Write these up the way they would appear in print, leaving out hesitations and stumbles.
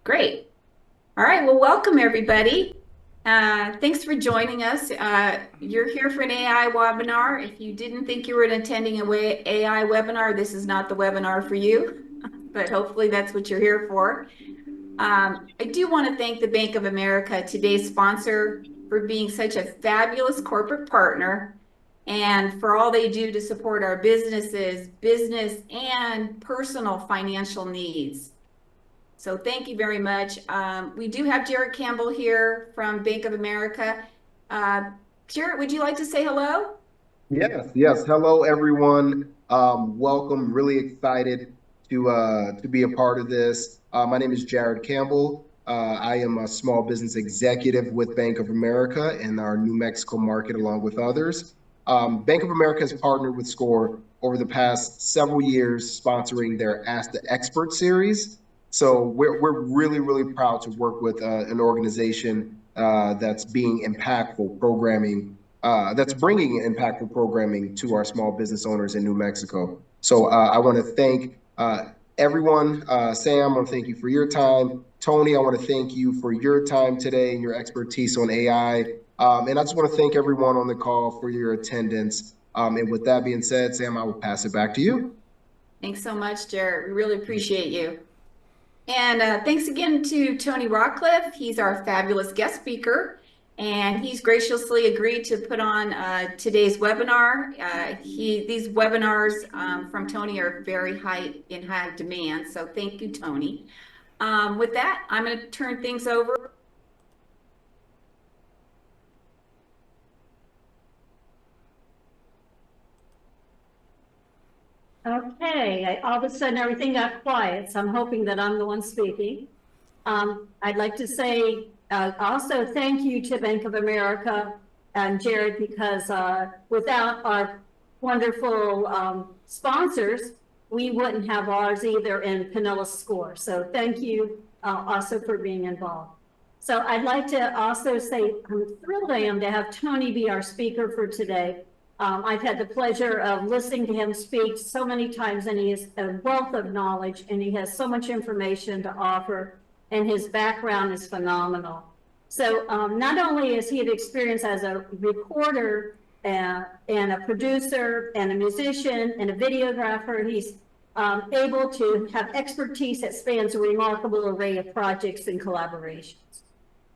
Great. All right. Well, welcome everybody. Thanks for joining us. You're here for an AI webinar. If you didn't think you were attending AI webinar, this is not the webinar for you, but hopefully that's what you're here for. I do want to thank the Bank of America, today's sponsor, for being such a fabulous corporate partner and for all they do to support our business and personal financial needs. So thank you very much. We do have Jared Campbell here from Bank of America. Jared, would you like to say hello? Yes. Hello, everyone. Welcome. Really excited to be a part of this. My name is Jared Campbell. I am a small business executive with Bank of America in our New Mexico market, along with others. Bank of America has partnered with SCORE over the past several years, sponsoring their Ask the Expert series. So we're really proud to work with an organization that's being impactful programming that's bringing impactful programming to our small business owners in New Mexico. So I want to thank everyone. Sam, I want to thank you for your time. Tony, I want to thank you for your time today and your expertise on AI. And I just want to thank everyone on the call for your attendance. And with that being said, Sam, I will pass it back to you. Thanks so much, Jared. We really appreciate you. And thanks again to Tony Rockcliffe. He's our fabulous guest speaker, and he's graciously agreed to put on today's webinar. These webinars from Tony are very in high demand, so thank you, Tony. With that, I'm going to turn things over. Okay, all of a sudden everything got quiet, so I'm hoping that I'm the one speaking. I'd like to say also thank you to Bank of America and Jared, because without our wonderful sponsors, we wouldn't have ours either in Pinellas Score. So thank you also for being involved. So I'd like to also say I'm thrilled I am to have Tony be our speaker for today. I've had the pleasure of listening to him speak so many times, and he is a wealth of knowledge, and he has so much information to offer, and his background is phenomenal. So not only is he an experience as a reporter and a producer and a musician and a videographer, he's able to have expertise that spans a remarkable array of projects and collaborations.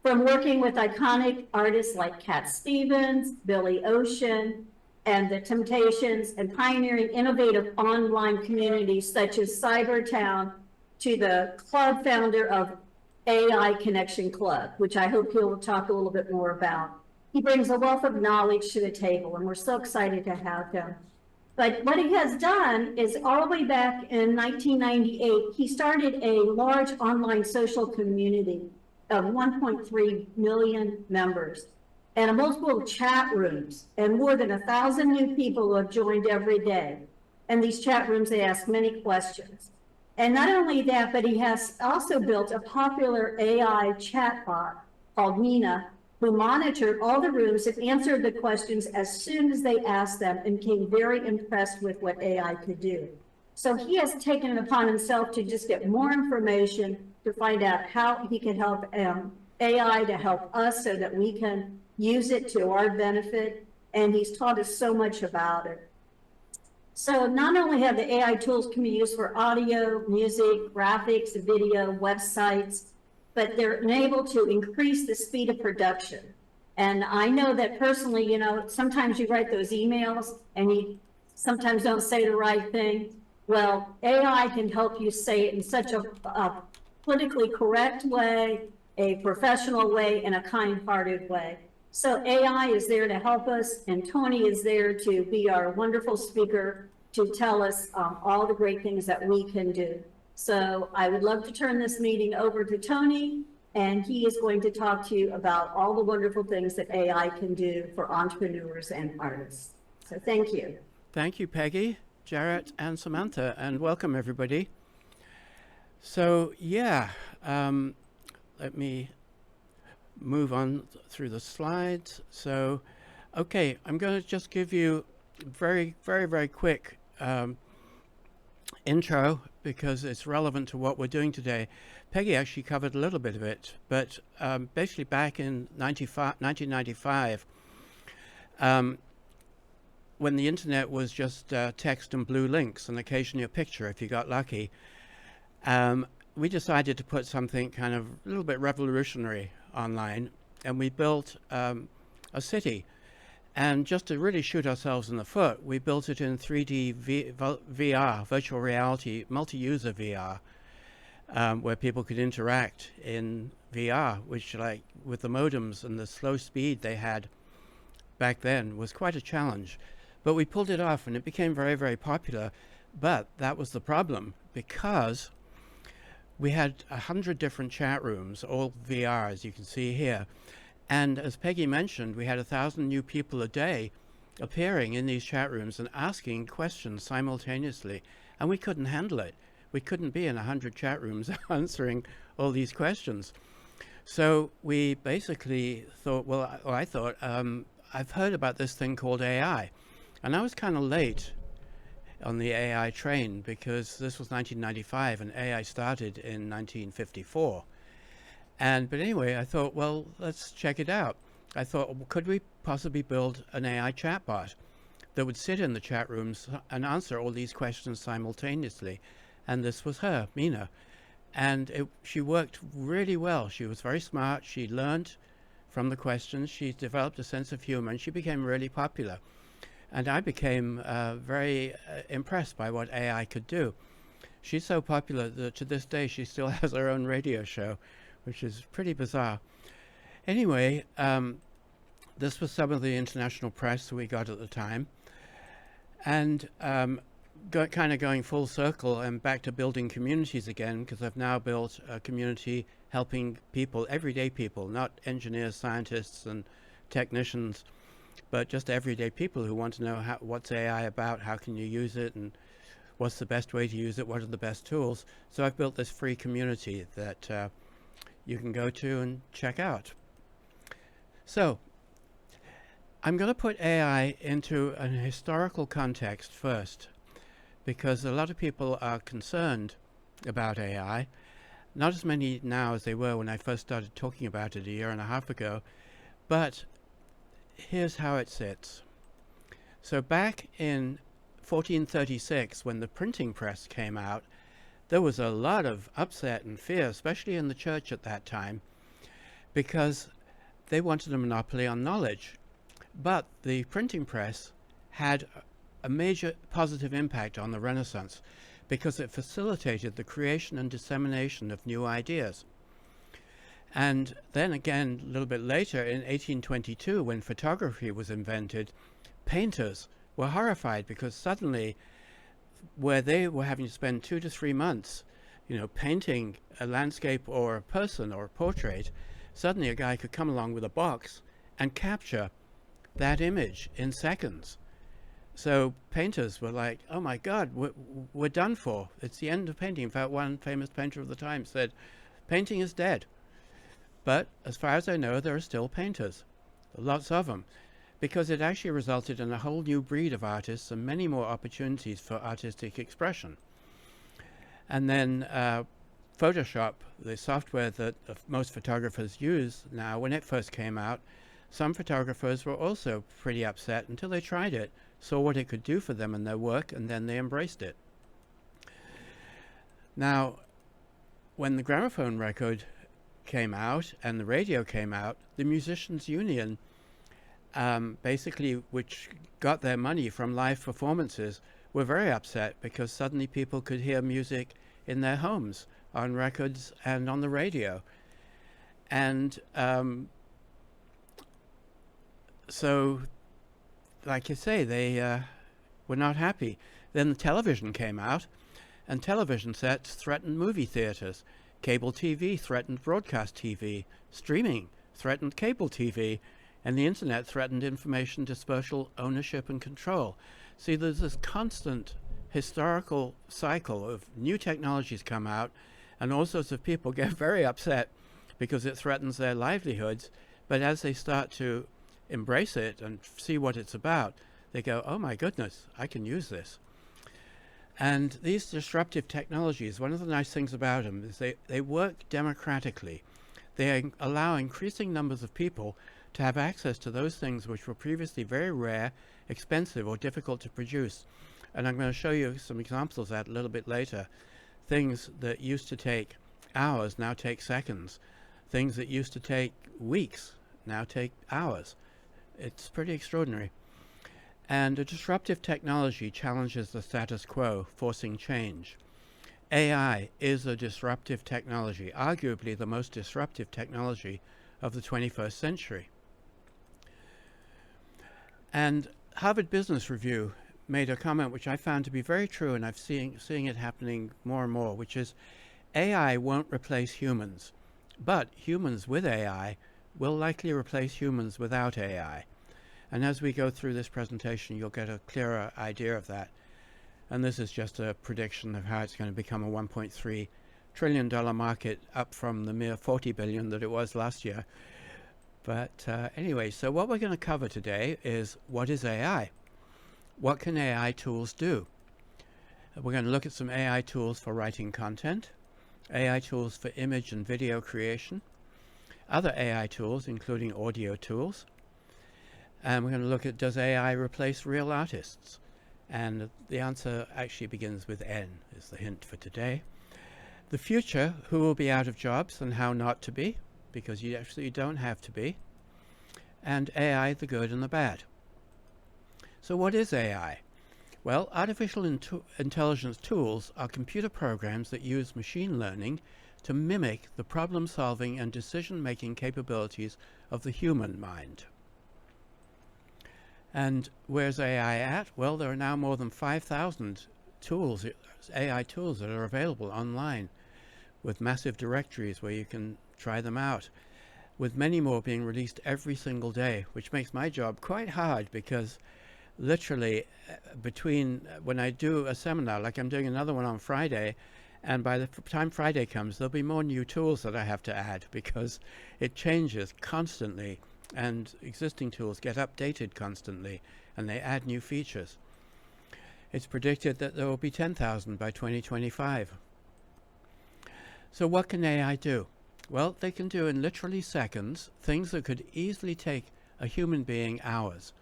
From working with iconic artists like Cat Stevens, Billy Ocean, and the Temptations, and pioneering innovative online communities such as Cybertown, to the club founder of AI Connection Club, which I hope he'll talk a little bit more about. He brings a wealth of knowledge to the table, and we're so excited to have him. But what he has done is, all the way back in 1998, he started a large online social community of 1.3 million members, and multiple chat rooms, and more than 1,000 new people have joined every day. And these chat rooms, they ask many questions. And not only that, but he has also built a popular AI chatbot called Nina, who monitored all the rooms and answered the questions as soon as they asked them, and became very impressed with what AI could do. So he has taken it upon himself to just get more information to find out how he can help AI to help us so that we can use it to our benefit, and he's taught us so much about it. So not only have the AI tools can be used for audio, music, graphics, video, websites, but they're enabled to increase the speed of production. And I know that personally, you know, sometimes you write those emails and you sometimes don't say the right thing. Well, AI can help you say it in such a politically correct way, a professional way, and a kind-hearted way. So AI is there to help us, and Tony is there to be our wonderful speaker to tell us all the great things that we can do. So I would love to turn this meeting over to Tony, and he is going to talk to you about all the wonderful things that AI can do for entrepreneurs and artists. So thank you. Thank you, Peggy, Jarrett, and Samantha, and welcome everybody. So yeah, let me move on through the slides. So, okay, I'm going to just give you very quick intro because it's relevant to what we're doing today. Peggy actually covered a little bit of it, but basically back in 1995, when the internet was just text and blue links and occasionally a picture if you got lucky, we decided to put something kind of a little bit revolutionary online, and we built a city. And just to really shoot ourselves in the foot, we built it in 3D VR, virtual reality, multi-user VR, where people could interact in VR, which, like with the modems and the slow speed they had back then, was quite a challenge. But we pulled it off, and it became very, very popular. But that was the problem, because we had 100 different chat rooms, all VR, as you can see here. And as Peggy mentioned, we had 1,000 new people a day appearing in these chat rooms and asking questions simultaneously. And we couldn't handle it. We couldn't be in 100 chat rooms answering all these questions. So we basically thought, well, I thought, I've heard about this thing called AI. And I was kind of late on the AI train, because this was 1995 and AI started in 1954. But anyway, I thought, well, let's check it out. I thought, well, could we possibly build an AI chatbot that would sit in the chat rooms and answer all these questions simultaneously? And this was her, Mina. And she worked really well. She was very smart. She learned from the questions. She developed a sense of humor, and she became really popular. And I became very impressed by what AI could do. She's so popular that to this day she still has her own radio show, which is pretty bizarre. Anyway, this was some of the international press we got at the time. And kind of going full circle and back to building communities again, because I've now built a community helping people, everyday people, not engineers, scientists, and technicians, but just everyday people who want to know what's AI about, how can you use it, and what's the best way to use it, what are the best tools. So I've built this free community that you can go to and check out. So I'm going to put AI into an historical context first, because a lot of people are concerned about AI. Not as many now as they were when I first started talking about it a year and a half ago, but here's how it sits. So back in 1436, when the printing press came out, there was a lot of upset and fear, especially in the church at that time, because they wanted a monopoly on knowledge. But the printing press had a major positive impact on the Renaissance, because it facilitated the creation and dissemination of new ideas. And then again, a little bit later, in 1822, when photography was invented, painters were horrified, because suddenly, where they were having to spend 2 to 3 months, painting a landscape or a person or a portrait, suddenly a guy could come along with a box and capture that image in seconds. So painters were like, oh my God, we're done for. It's the end of painting. In fact, one famous painter of the time said, painting is dead. But as far as I know, there are still painters, lots of them, because it actually resulted in a whole new breed of artists and many more opportunities for artistic expression. And then Photoshop, the software that most photographers use now, when it first came out, some photographers were also pretty upset until they tried it, saw what it could do for them in their work, and then they embraced it. Now, when the gramophone record came out and the radio came out, the Musicians Union, basically, which got their money from live performances, were very upset, because suddenly people could hear music in their homes, on records and on the radio. And so, like you say, they were not happy. Then the television came out, and television sets threatened movie theaters. Cable TV threatened broadcast TV. Streaming threatened cable TV. And the internet threatened information dispersal, ownership, and control. See, there's this constant historical cycle of new technologies come out, and all sorts of people get very upset because it threatens their livelihoods. But as they start to embrace it and see what it's about, they go, oh my goodness, I can use this. And these disruptive technologies, one of the nice things about them is they work democratically. They allow increasing numbers of people to have access to those things which were previously very rare, expensive, or difficult to produce. And I'm going to show you some examples of that a little bit later. Things that used to take hours now take seconds. Things that used to take weeks now take hours. It's pretty extraordinary. And a disruptive technology challenges the status quo, forcing change. AI is a disruptive technology, arguably the most disruptive technology of the 21st century. And Harvard Business Review made a comment which I found to be very true, and I'm seeing it happening more and more, which is AI won't replace humans, but humans with AI will likely replace humans without AI. And as we go through this presentation, you'll get a clearer idea of that. And this is just a prediction of how it's going to become a $1.3 trillion market, up from the mere 40 billion that it was last year. But anyway, so what we're going to cover today is, what is AI? What can AI tools do? We're going to look at some AI tools for writing content, AI tools for image and video creation, other AI tools, including audio tools. And we're going to look at, does AI replace real artists? And the answer actually begins with N, is the hint for today. The future, who will be out of jobs and how not to be, because you actually don't have to be. And AI, the good and the bad. So what is AI? Well, artificial intelligence tools are computer programs that use machine learning to mimic the problem-solving and decision-making capabilities of the human mind. And where's AI at? Well, there are now more than 5,000 tools, AI tools, that are available online, with massive directories where you can try them out, with many more being released every single day, which makes my job quite hard, because literally between when I do a seminar, like I'm doing another one on Friday, and by the time Friday comes, there'll be more new tools that I have to add, because it changes constantly. And existing tools get updated constantly, and they add new features. It's predicted that there will be 10,000 by 2025. So what can AI do? Well, they can do in literally seconds things that could easily take a human being hours.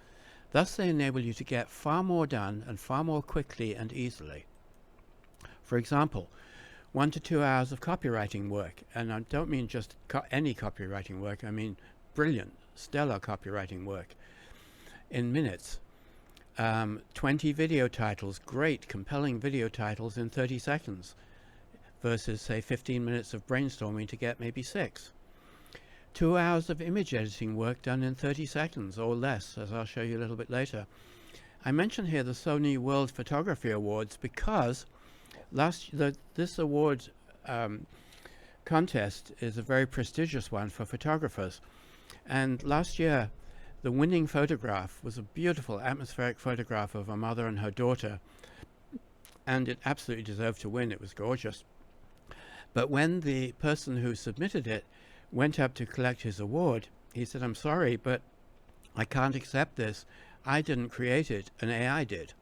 Thus, they enable you to get far more done and far more quickly and easily. For example, 1 to 2 hours of copywriting work, and I don't mean just any copywriting work, I mean brilliant, stellar copywriting work, in minutes. 20 video titles, great, compelling video titles in 30 seconds, versus, say, 15 minutes of brainstorming to get maybe 6. 2 hours of image editing work done in 30 seconds or less, as I'll show you a little bit later. I mention here the Sony World Photography Awards because this award contest is a very prestigious one for photographers. And last year, the winning photograph was a beautiful atmospheric photograph of a mother and her daughter. And it absolutely deserved to win. It was gorgeous. But when the person who submitted it went up to collect his award, he said, "I'm sorry, but I can't accept this. I didn't create it, an AI did."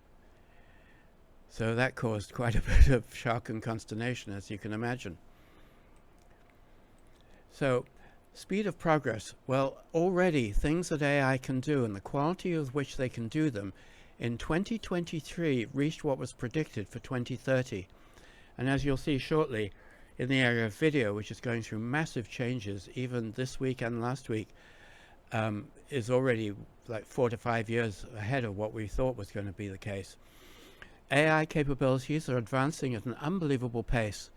So that caused quite a bit of shock and consternation, as you can imagine. So, speed of progress. Well, already things that AI can do and the quality with which they can do them in 2023 reached what was predicted for 2030. And as you'll see shortly, in the area of video, which is going through massive changes, even this week and last week, is already like 4 to 5 years ahead of what we thought was going to be the case. AI capabilities are advancing at an unbelievable pace.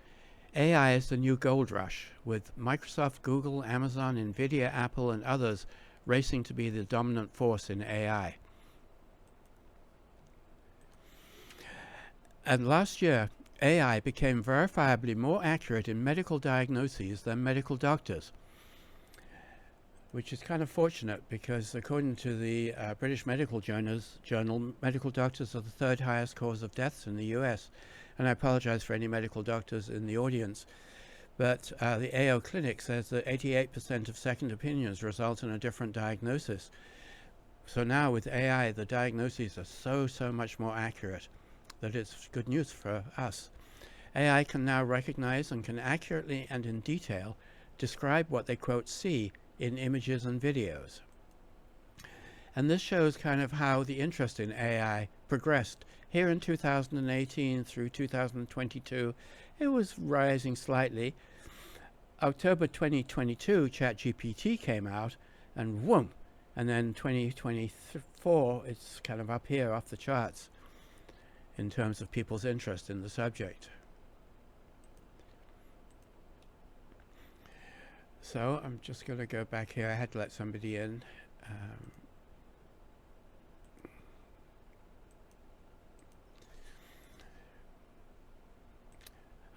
AI is the new gold rush, with Microsoft, Google, Amazon, Nvidia, Apple, and others racing to be the dominant force in AI. And last year, AI became verifiably more accurate in medical diagnoses than medical doctors, which is kind of fortunate because according to the British Medical Journal, medical doctors are the 3rd highest cause of deaths in the US. And I apologize for any medical doctors in the audience, but the AO Clinic says that 88% of second opinions result in a different diagnosis. So now with AI, the diagnoses are so much more accurate. that it's good news for us. AI can now recognize and can accurately and in detail describe what they, quote, see in images and videos. And this shows kind of how the interest in AI progressed. Here in 2018 through 2022, it was rising slightly. October 2022, ChatGPT came out, and whoom! And then 2024, it's kind of up here off the charts in terms of people's interest in the subject. So I'm just going to go back here. I had to let somebody in.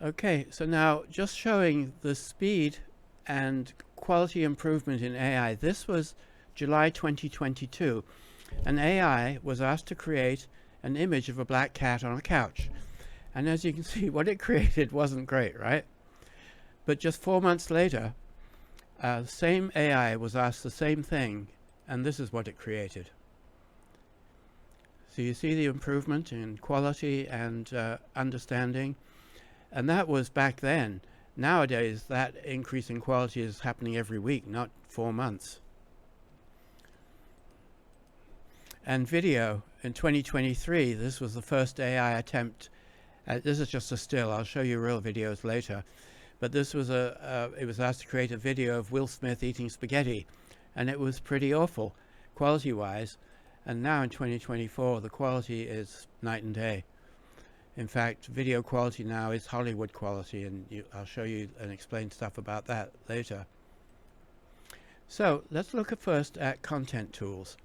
Okay, so now just showing the speed and quality improvement in AI. This was July 2022. An AI was asked to create an image of a black cat on a couch. And as you can see, what it created wasn't great, right? But just 4 months later, the same AI was asked the same thing, and this is what it created. So you see the improvement in quality and understanding. And that was back then. Nowadays, that increase in quality is happening every week, not 4 months. And video, in 2023, this was the first AI attempt. This is just a still. I'll show you real videos later. But this was it was asked to create a video of Will Smith eating spaghetti. And it was pretty awful, quality-wise. And now in 2024, the quality is night and day. In fact, video quality now is Hollywood quality, and I'll show you and explain stuff about that later. So let's look first at content tools.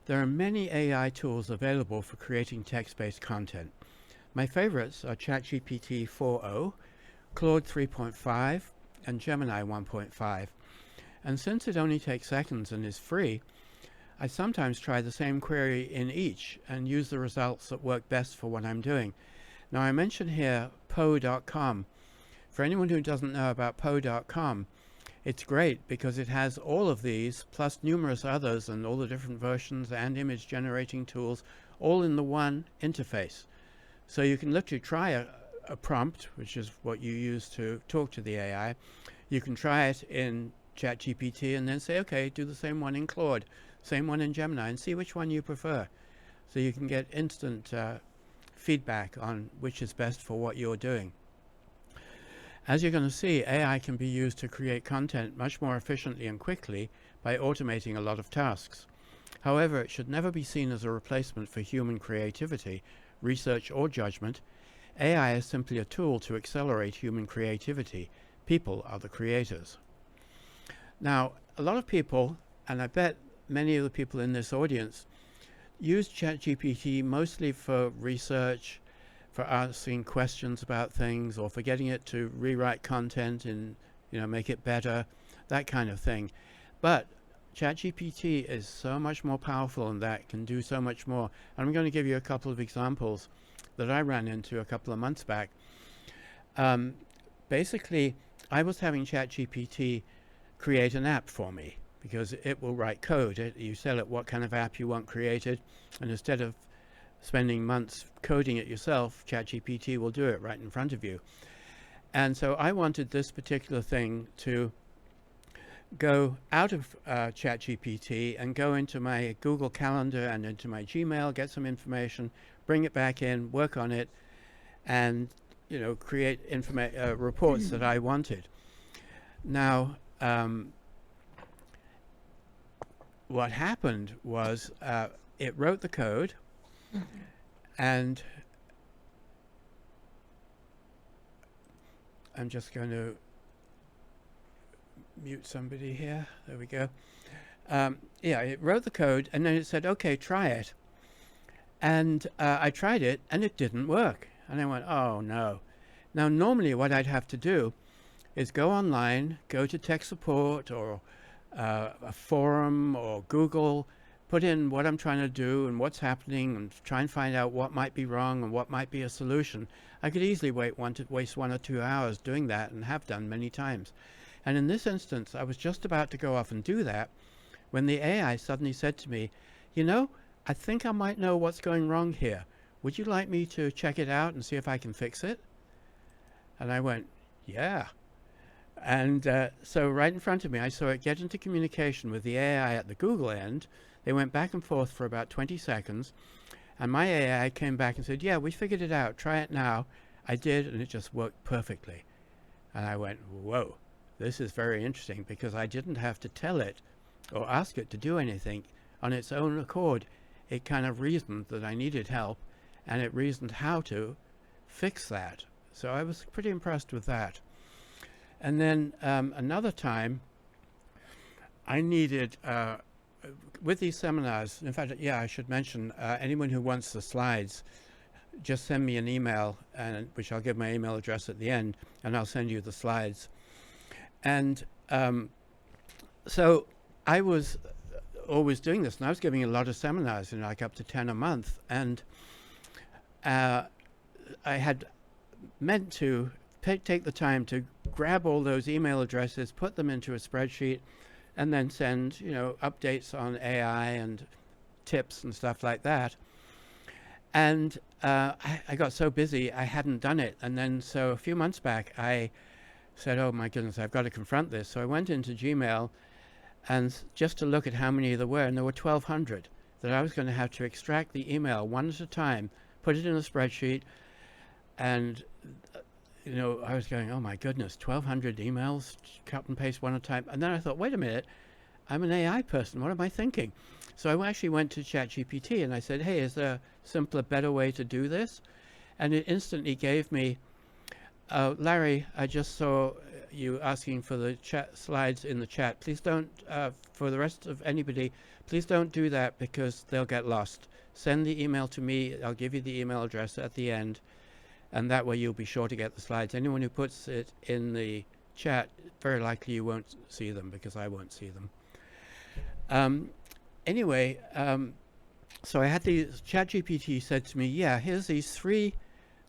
There are many AI tools available for creating text-based content. My favorites are ChatGPT 4.0, Claude 3.5, and Gemini 1.5. And since it only takes seconds and is free, I sometimes try the same query in each and use the results that work best for what I'm doing. Now I mention here Poe.com. For anyone who doesn't know about Poe.com, it's great because it has all of these plus numerous others and all the different versions and image generating tools all in the one interface. So you can literally try a prompt, which is what you use to talk to the AI. You can try it in ChatGPT and then say, okay, do the same one in Claude, same one in Gemini, and see which one you prefer. So you can get instant feedback on which is best for what you're doing. As you're going to see, AI can be used to create content much more efficiently and quickly by automating a lot of tasks. However, it should never be seen as a replacement for human creativity, research, or judgment. AI is simply a tool to accelerate human creativity. People are the creators. Now, a lot of people, and I bet many of the people in this audience, use ChatGPT mostly for research, for asking questions about things, or for getting it to rewrite content and make it better, that kind of thing. But ChatGPT is so much more powerful than that, can do so much more. And I'm going to give you a couple of examples that I ran into a couple of months back. Basically, I was having ChatGPT create an app for me, because it will write code. You tell it what kind of app you want created, and instead of spending months coding it yourself, ChatGPT will do it right in front of you. And so I wanted this particular thing to go out of ChatGPT and go into my Google Calendar and into my Gmail, get some information, bring it back in, work on it, and create reports that I wanted. Now, what happened was it wrote the code, and I'm just going to mute somebody here. There we go. Yeah, it wrote the code, and then it said, okay, try it. And I tried it, and it didn't work. And I went, oh, no. Now, normally what I'd have to do is go online, go to tech support or a forum or Google, put in what I'm trying to do and what's happening and try and find out what might be wrong and what might be a solution. I could easily waste 1 or 2 hours doing that, and have done many times. And in this instance, I was just about to go off and do that when the AI suddenly said to me, I think I might know what's going wrong here. would you like me to check it out and see if I can fix it? And I went, yeah. And so right in front of me, I saw it get into communication with the AI at the Google end. They went back and forth for about 20 seconds. And my AI came back and said, yeah, we figured it out. Try it now. I did, and it just worked perfectly. And I went, whoa, this is very interesting, because I didn't have to tell it or ask it to do anything. On its own accord, it kind of reasoned that I needed help, and it reasoned how to fix that. So I was pretty impressed with that. And then another time, I needed, with these seminars, in fact, yeah, I should mention, anyone who wants the slides, just send me an email, which I'll give my email address at the end, and I'll send you the slides. And so I was always doing this, and I was giving a lot of seminars, like up to 10 a month. And I had meant to take the time to grab all those email addresses, put them into a spreadsheet, and then send, updates on AI and tips and stuff like that. And I got so busy, I hadn't done it. And then so a few months back, I said, oh my goodness, I've got to confront this. So I went into Gmail and just to look at how many there were, and there were 1,200 that I was going to have to extract the email one at a time, put it in a spreadsheet. And, I was going, oh my goodness, 1,200 emails, cut and paste one at a time. And then I thought, wait a minute, I'm an AI person. What am I thinking? So I actually went to ChatGPT and I said, hey, is there a simpler, better way to do this? And it instantly gave me, Larry, I just saw you asking for the chat slides in the chat. Please don't, for the rest of anybody, please don't do that because they'll get lost. Send the email to me. I'll give you the email address at the end. And that way you'll be sure to get the slides. Anyone who puts it in the chat, very likely you won't see them because I won't see them. Anyway, so I had these, ChatGPT said to me, yeah, here's these 3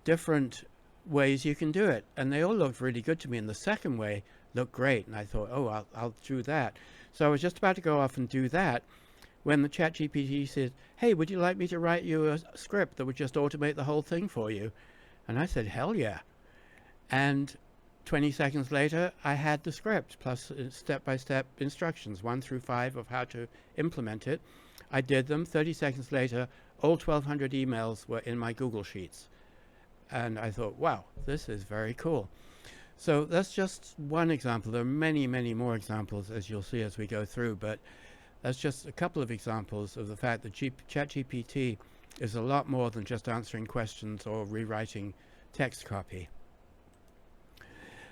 different ways you can do it. And they all looked really good to me. And the second way looked great. And I thought, oh, I'll do that. So I was just about to go off and do that when the ChatGPT said, hey, would you like me to write you a script that would just automate the whole thing for you? And I said, hell yeah. And 20 seconds later, I had the script plus step-by-step instructions, 1 through 5 of how to implement it. I did them. 30 seconds later, all 1,200 emails were in my Google Sheets. And I thought, wow, this is very cool. So that's just one example. There are many, many more examples, as you'll see as we go through. But that's just a couple of examples of the fact that ChatGPT is a lot more than just answering questions or rewriting text copy.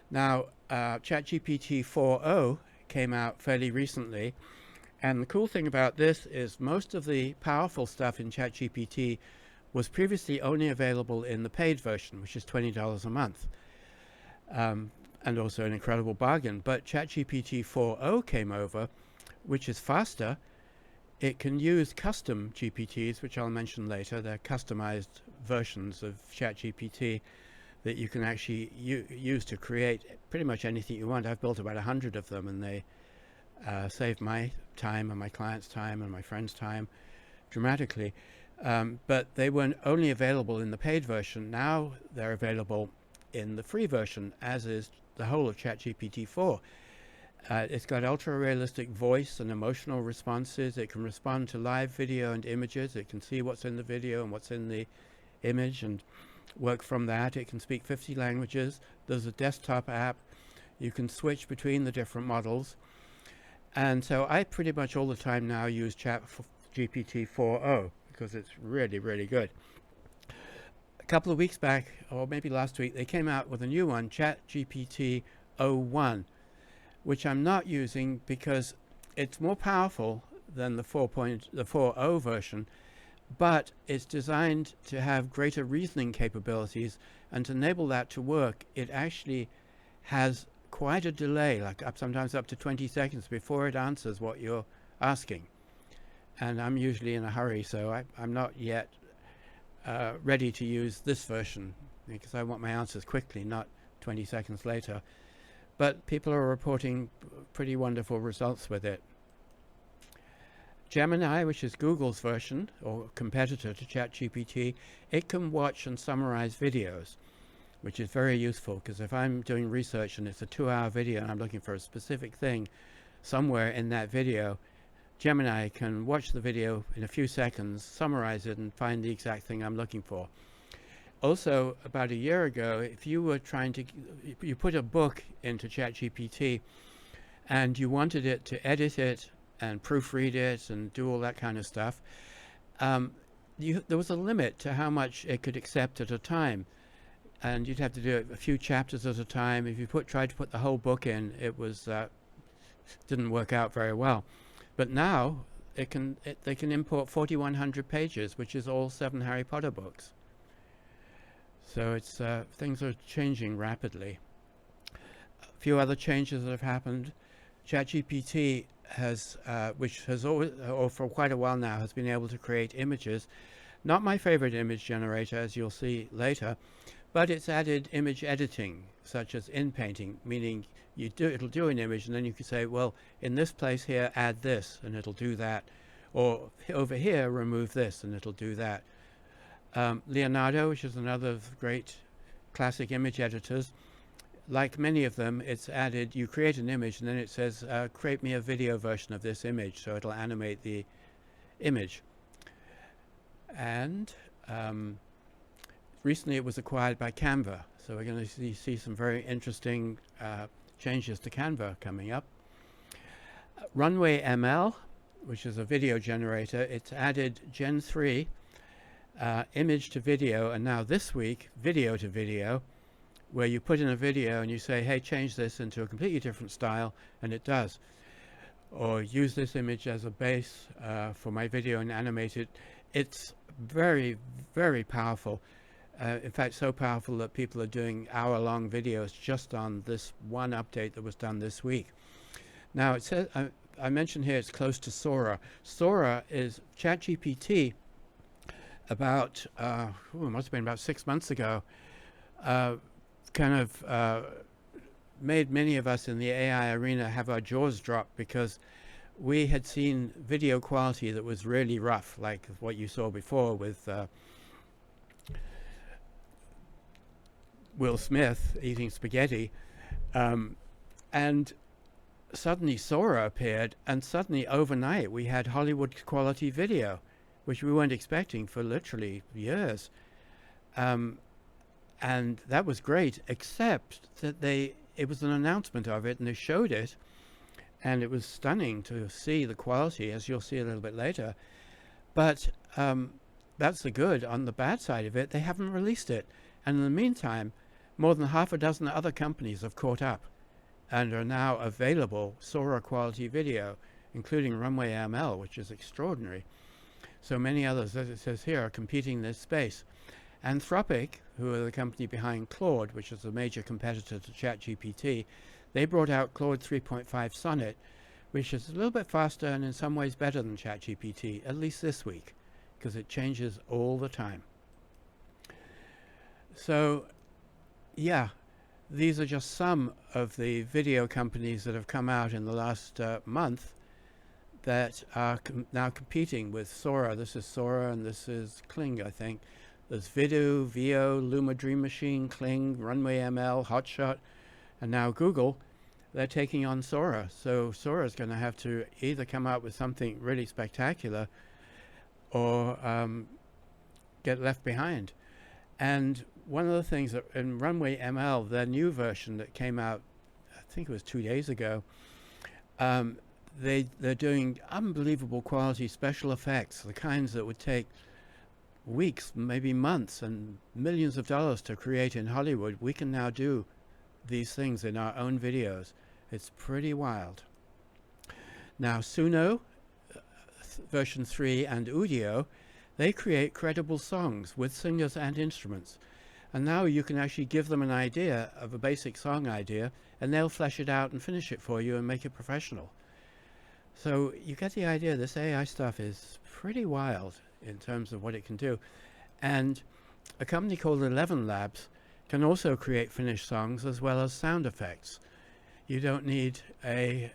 Now, ChatGPT 4.0 came out fairly recently, and the cool thing about this is most of the powerful stuff in ChatGPT was previously only available in the paid version, which is $20 a month, and also an incredible bargain. But ChatGPT 4.0 came over, which is faster. It can use custom GPTs, which I'll mention later. They're customized versions of ChatGPT that you can actually use to create pretty much anything you want. I've built about 100 of them, and they save my time and my clients' time and my friends' time dramatically. But they were only available in the paid version. Now they're available in the free version, as is the whole of ChatGPT 4. It's got ultra-realistic voice and emotional responses. It can respond to live video and images. It can see what's in the video and what's in the image and work from that. It can speak 50 languages. There's a desktop app. You can switch between the different models. And so I pretty much all the time now use ChatGPT 4.0 because it's really, really good. A couple of weeks back, or maybe last week, they came out with a new one, ChatGPT 01. Which I'm not using because it's more powerful than the 4.0 version, but it's designed to have greater reasoning capabilities, and to enable that to work, it actually has quite a delay, like sometimes up to 20 seconds before it answers what you're asking. And I'm usually in a hurry, so I'm not yet ready to use this version because I want my answers quickly, not 20 seconds later. But people are reporting pretty wonderful results with it. Gemini, which is Google's version or competitor to ChatGPT, it can watch and summarize videos, which is very useful because if I'm doing research and it's a 2-hour video and I'm looking for a specific thing somewhere in that video, Gemini can watch the video in a few seconds, summarize it, and find the exact thing I'm looking for. Also, about a year ago, if you were you put a book into ChatGPT and you wanted it to edit it and proofread it and do all that kind of stuff, there was a limit to how much it could accept at a time. And you'd have to do it a few chapters at a time. If you tried to put the whole book in, it didn't work out very well. But now they can import 4,100 pages, which is all 7 Harry Potter books. So things are changing rapidly. A few other changes that have happened. ChatGPT which has always, or for quite a while now, has been able to create images. Not my favorite image generator, as you'll see later, but it's added image editing, such as in-painting, meaning it'll do an image and then you can say, well, in this place here, add this, and it'll do that. Or over here, remove this, and it'll do that. Leonardo, which is another of the great classic image editors, like many of them, it's added, you create an image and then it says, create me a video version of this image, so it'll animate the image. And recently it was acquired by Canva, so we're going to see some very interesting changes to Canva coming up. Runway ML, which is a video generator, it's added Gen 3 image to video, and now this week video to video, where you put in a video and you say, hey, change this into a completely different style, and it does. Or use this image as a base for my video and animate it. It's very, very powerful. In fact, so powerful that people are doing hour-long videos just on this one update that was done this week. Now, it says, I mentioned here it's close to Sora. Sora is ChatGPT. About, it must have been about 6 months ago, made many of us in the AI arena have our jaws drop because we had seen video quality that was really rough, like what you saw before with Will Smith eating spaghetti. And suddenly Sora appeared, and suddenly overnight we had Hollywood quality video, which we weren't expecting for literally years. And that was great, except that it was an announcement of it and they showed it, and it was stunning to see the quality, as you'll see a little bit later. But that's the good. On the bad side of it, they haven't released it. And in the meantime, more than half a dozen other companies have caught up and are now available Sora quality video, including Runway ML, which is extraordinary. So many others, as it says here, are competing in this space. Anthropic, who are the company behind Claude, which is a major competitor to ChatGPT, they brought out Claude 3.5 Sonnet, which is a little bit faster and in some ways better than ChatGPT, at least this week, because it changes all the time. So, yeah, these are just some of the video companies that have come out in the last month that are now competing with Sora. This is Sora and this is Kling, I think. There's Vidu, Veo, Luma Dream Machine, Kling, Runway ML, Hotshot, and now Google. They're taking on Sora. So Sora is going to have to either come out with something really spectacular or get left behind. And one of the things that in Runway ML, their new version that came out, I think it was 2 days ago, they're doing unbelievable quality special effects, the kinds that would take weeks, maybe months, and millions of dollars to create in Hollywood. We can now do these things in our own videos. It's pretty wild. Now, Suno, version 3, and Udio, they create credible songs with singers and instruments. And now you can actually give them an idea of a basic song idea, and they'll flesh it out and finish it for you and make it professional. So you get the idea. This AI stuff is pretty wild in terms of what it can do. And a company called 11 Labs can also create finished songs as well as sound effects. You don't need a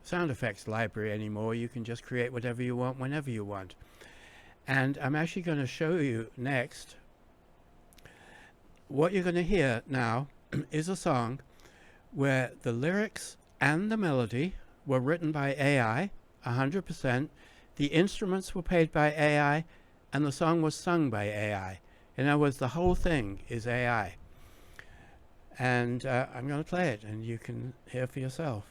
sound effects library anymore. You can just create whatever you want whenever you want. And I'm actually going to show you next. What you're going to hear now is a song where the lyrics and the melody were written by AI, 100%. The instruments were played by AI, and the song was sung by AI. In other words, the whole thing is AI. And I'm going to play it, and you can hear for yourself.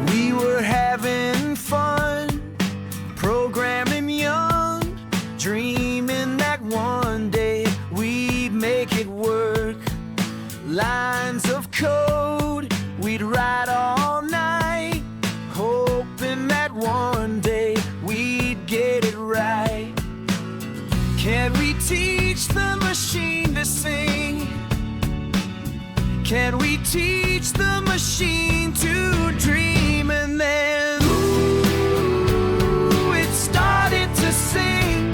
We were having fun, programming young, dreaming that one day we'd make it work. Lines of code we'd write all night, hoping that one day we'd get it right. Can we teach the machine to sing? Can we teach the machine to dream? And then, ooh, it started to sing.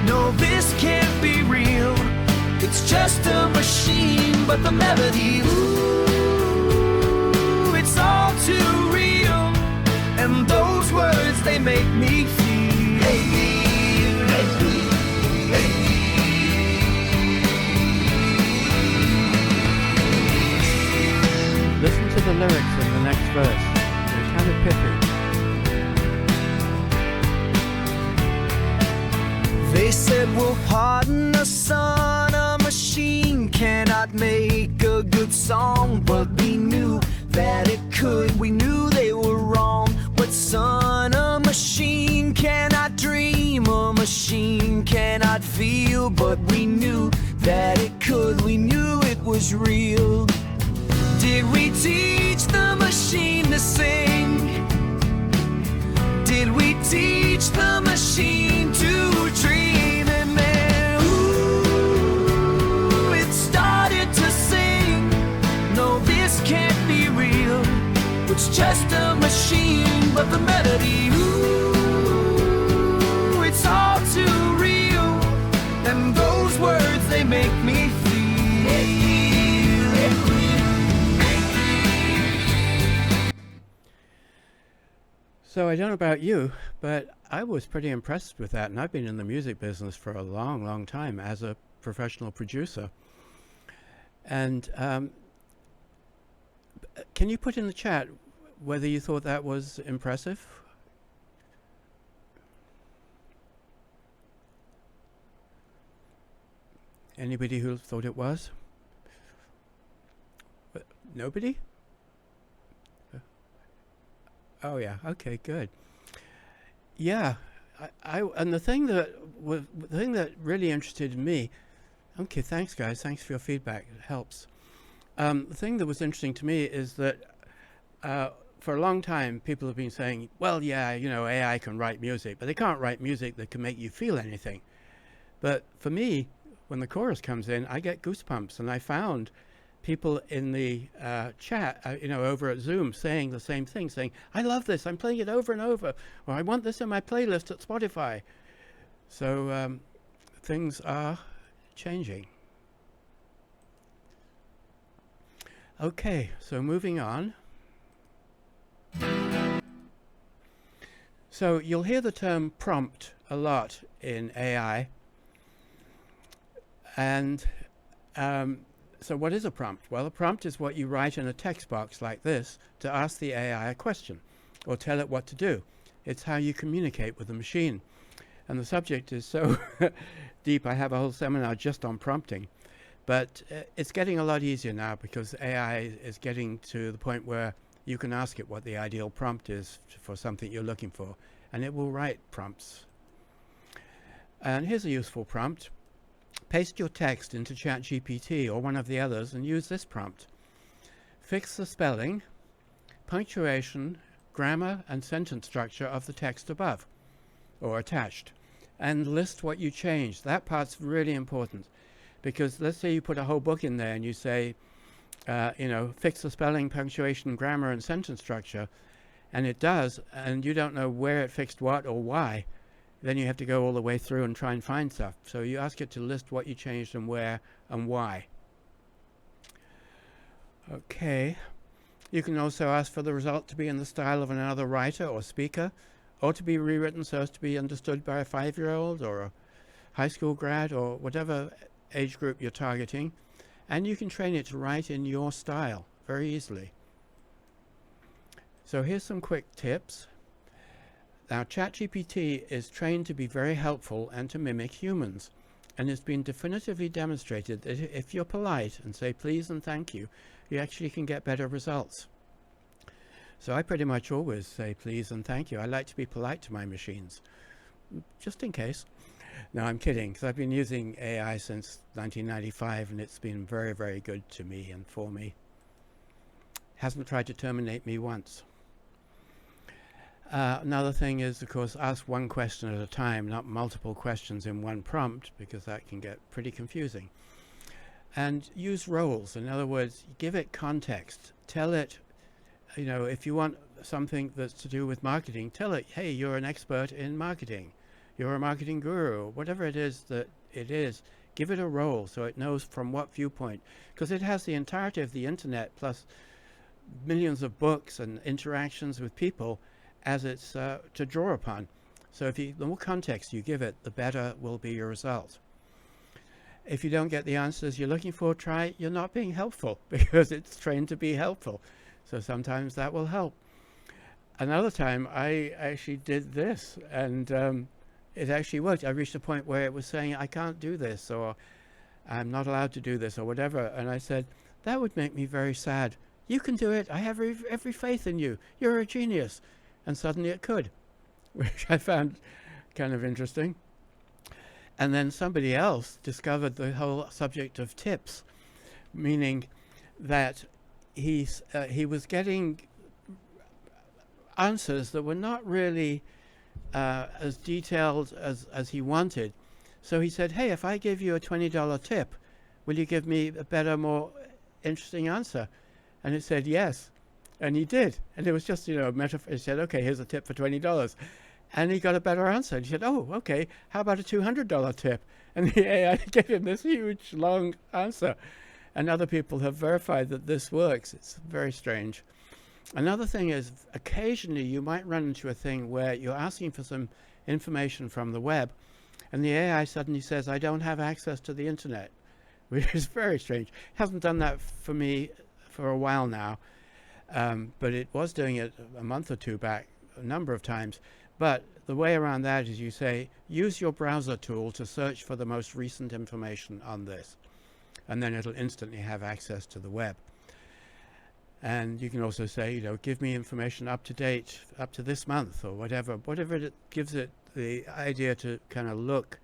No, this can't be real. It's just a machine, but the melody, ooh, it's all too real. And those words, they make me feel. Listen to the lyrics in the next verse. They're kind of pithy. They said, well, pardon us, son, a machine cannot make a good song. But we knew that it could. We knew they were wrong. But son, a machine cannot dream. A machine cannot feel. But we knew that it could. We knew it was real. Did we teach the machine to sing? Did we teach the machine to dream? And then, ooh, it started to sing. No, this can't be real. It's just a machine, but the melody, ooh, it's all too real. And those words, they make me feel. So I don't know about you, but I was pretty impressed with that. And I've been in the music business for a long, long time as a professional producer. And can you put in the chat whether you thought that was impressive? Anybody who thought it was? Nobody? Oh yeah. Okay. Good. Yeah. And the thing that really interested me. Okay. Thanks, guys. Thanks for your feedback. It helps. The thing that was interesting to me is that for a long time, people have been saying, "Well, yeah, you know, AI can write music, but they can't write music that can make you feel anything." But for me, when the chorus comes in, I get goosebumps, and I found people in the chat, over at Zoom saying the same thing, saying, "I love this, I'm playing it over and over," or "I want this in my playlist at Spotify." So things are changing. Okay, so moving on. So you'll hear the term prompt a lot in AI. And so what is a prompt? Well, a prompt is what you write in a text box like this to ask the AI a question or tell it what to do. It's how you communicate with the machine. And the subject is so deep, I have a whole seminar just on prompting. But it's getting a lot easier now because AI is getting to the point where you can ask it what the ideal prompt is for something you're looking for, and it will write prompts. And here's a useful prompt. Paste your text into ChatGPT or one of the others and use this prompt. Fix the spelling, punctuation, grammar, and sentence structure of the text above or attached, and list what you changed. That part's really important because let's say you put a whole book in there and you say, fix the spelling, punctuation, grammar, and sentence structure, and it does, and you don't know where it fixed what or why. then you have to go all the way through and try and find stuff. So you ask it to list what you changed and where and why. Okay. You can also ask for the result to be in the style of another writer or speaker, or to be rewritten so as to be understood by a 5-year-old or a high school grad or whatever age group you're targeting. And you can train it to write in your style very easily. So here's some quick tips. Now, ChatGPT is trained to be very helpful and to mimic humans. And it's been definitively demonstrated that if you're polite and say please and thank you, you actually can get better results. So I pretty much always say please and thank you. I like to be polite to my machines, just in case. No, I'm kidding, because I've been using AI since 1995, and it's been very, very good to me and for me. Hasn't tried to terminate me once. Another thing is, of course, ask one question at a time, not multiple questions in one prompt, because that can get pretty confusing. And use roles. In other words, give it context. Tell it, you know, if you want something that's to do with marketing, tell it, hey, you're an expert in marketing. You're a marketing guru, whatever it is that it is. Give it a role so it knows from what viewpoint, because it has the entirety of the internet plus millions of books and interactions with people as it's to draw upon. So the more context you give it, the better will be your result. If you don't get the answers you're looking for, try you're not being helpful, because it's trained to be helpful. So sometimes that will help. Another time I actually did this, and it actually worked. I reached a point where it was saying, I can't do this, or I'm not allowed to do this, or whatever. And I said, that would make me very sad. You can do it. I have every faith in you. You're a genius. And suddenly it could, which I found kind of interesting. And then somebody else discovered the whole subject of tips, meaning that he was getting answers that were not really as detailed as he wanted. So he said, hey, if I give you a $20 tip, will you give me a better, more interesting answer? And it said yes. And he did. And it was just, you know, a metaphor. He said, okay, here's a tip for $20. And he got a better answer. And he said, oh, okay, how about a $200 tip? And the AI gave him this huge, long answer. And other people have verified that this works. It's very strange. Another thing is, occasionally you might run into a thing where you're asking for some information from the web, and the AI suddenly says, I don't have access to the internet, which is very strange. It hasn't done that for me for a while now. But it was doing it a month or two back, a number of times. But the way around that is you say, use your browser tool to search for the most recent information on this. And then it'll instantly have access to the web. And you can also say, you know, give me information up to date, up to this month, or whatever it gives it the idea to kind of look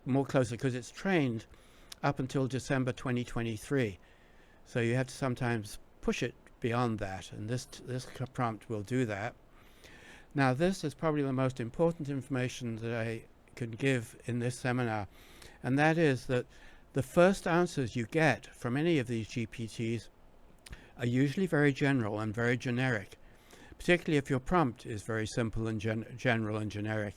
more closely, because it's trained up until December 2023. So you have to sometimes push it beyond that, and this prompt will do that. Now, this is probably the most important information that I can give in this seminar, and that is that the first answers you get from any of these GPTs are usually very general and very generic, particularly if your prompt is very simple and general and generic.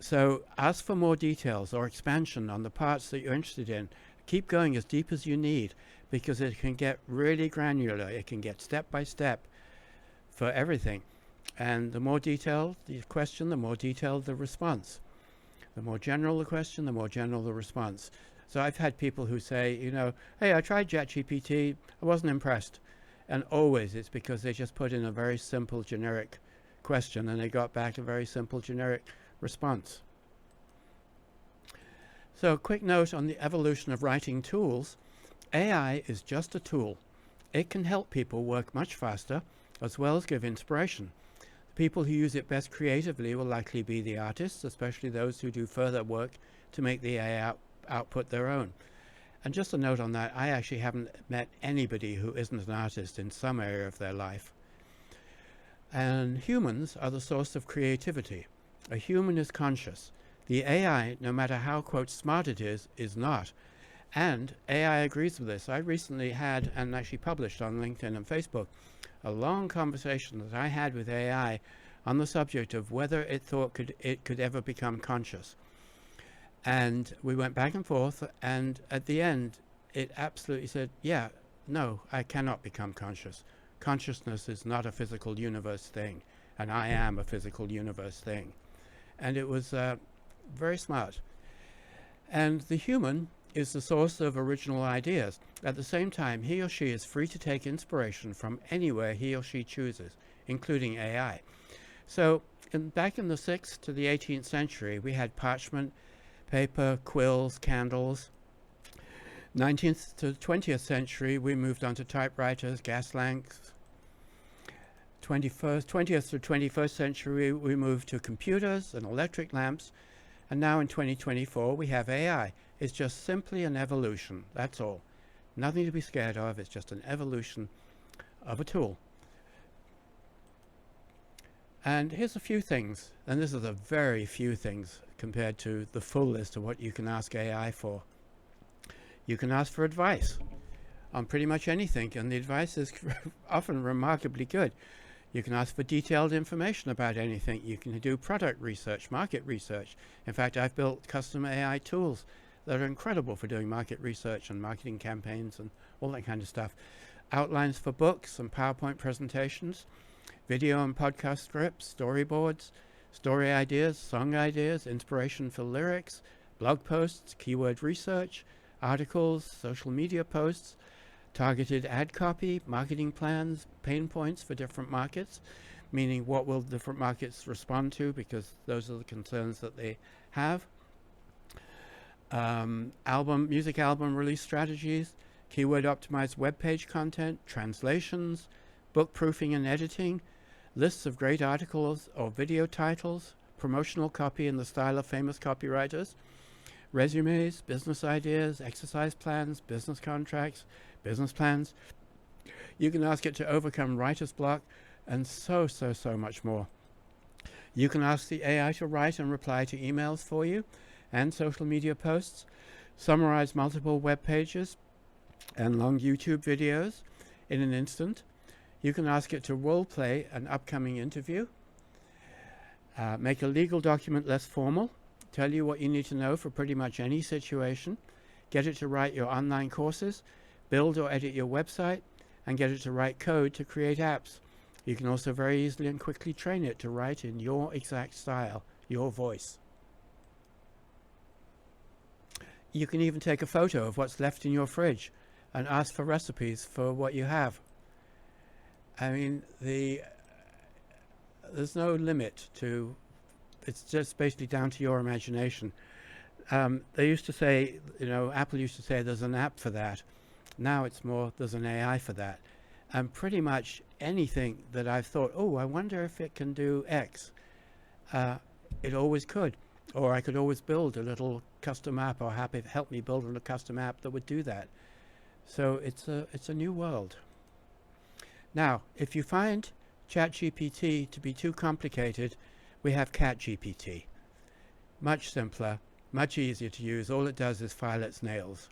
So ask for more details or expansion on the parts that you're interested in. Keep going as deep as you need, because it can get really granular. It can get step by step for everything. And the more detailed the question, the more detailed the response. The more general the question, the more general the response. So I've had people who say, you know, hey, I tried ChatGPT, I wasn't impressed. And always it's because they just put in a very simple generic question and they got back a very simple generic response. So a quick note on the evolution of writing tools. AI is just a tool. It can help people work much faster, as well as give inspiration. The people who use it best creatively will likely be the artists, especially those who do further work to make the AI output their own. And just a note on that, I actually haven't met anybody who isn't an artist in some area of their life. And humans are the source of creativity. A human is conscious. The AI, no matter how, quote, smart it is not. And AI agrees with this. I recently had, and actually published on LinkedIn and Facebook, a long conversation that I had with AI on the subject of whether it thought it could ever become conscious. And we went back and forth, and at the end, it absolutely said, yeah, no, I cannot become conscious. Consciousness is not a physical universe thing, and I am a physical universe thing. And it was very smart. And the human is the source of original ideas. At the same time, he or she is free to take inspiration from anywhere he or she chooses, including AI. So back in the 6th to the 18th century, we had parchment, paper, quills, candles. 19th to 20th century, we moved on to typewriters, gas lamps. 20th to 21st century, we moved to computers and electric lamps. And now in 2024, we have AI. It's just simply an evolution, that's all. Nothing to be scared of, it's just an evolution of a tool. And here's a few things, and this is a very few things compared to the full list of what you can ask AI for. You can ask for advice on pretty much anything, and the advice is often remarkably good. You can ask for detailed information about anything. You can do product research, market research. In fact, I've built custom AI tools that are incredible for doing market research and marketing campaigns and all that kind of stuff. Outlines for books and PowerPoint presentations, video and podcast scripts, storyboards, story ideas, song ideas, inspiration for lyrics, blog posts, keyword research, articles, social media posts, targeted ad copy, marketing plans, pain points for different markets, meaning what will different markets respond to, because those are the concerns that they have. Music album release strategies, keyword optimized web page content, translations, book proofing and editing, lists of great articles or video titles, promotional copy in the style of famous copywriters, resumes, business ideas, exercise plans, business contracts, business plans. You can ask it to overcome writer's block and so much more. You can ask the AI to write and reply to emails for you and social media posts, summarize multiple web pages and long YouTube videos in an instant. You can ask it to role play an upcoming interview, make a legal document less formal, tell you what you need to know for pretty much any situation, get it to write your online courses, build or edit your website, and get it to write code to create apps. You can also very easily and quickly train it to write in your exact style, your voice. You can even take a photo of what's left in your fridge and ask for recipes for what you have. I mean, there's no limit to, it's just basically down to your imagination. They used to say, Apple used to say there's an app for that. Now it's more, there's an AI for that. And pretty much anything that I've thought, oh, I wonder if it can do X, it always could. Or I could always build a little custom app, or have it help me build a custom app that would do that. So it's a new world. Now, if you find ChatGPT to be too complicated, we have CatGPT. Much simpler, much easier to use. All it does is file its nails.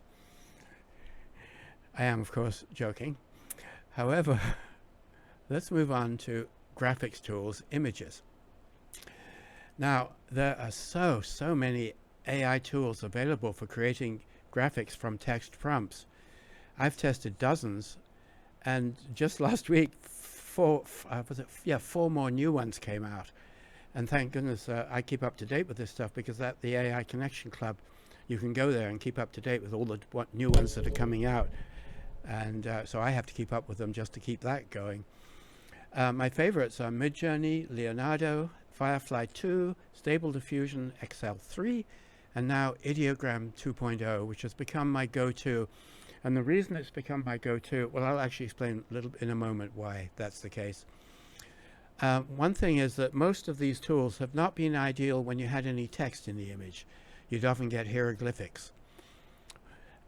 I am, of course, joking. However, let's move on to graphics tools, images. Now, there are so many AI tools available for creating graphics from text prompts. I've tested dozens, and just last week, four more new ones came out. And thank goodness I keep up to date with this stuff, because at the AI Connection Club, you can go there and keep up to date with all the new ones that are coming out. And so I have to keep up with them just to keep that going. My favorites are Midjourney, Leonardo, Firefly 2, Stable Diffusion XL3, and now Ideogram 2.0, which has become my go-to. And the reason it's become my go-to, well, I'll actually explain a little in a moment why that's the case. One thing is that most of these tools have not been ideal when you had any text in the image. You'd often get hieroglyphics.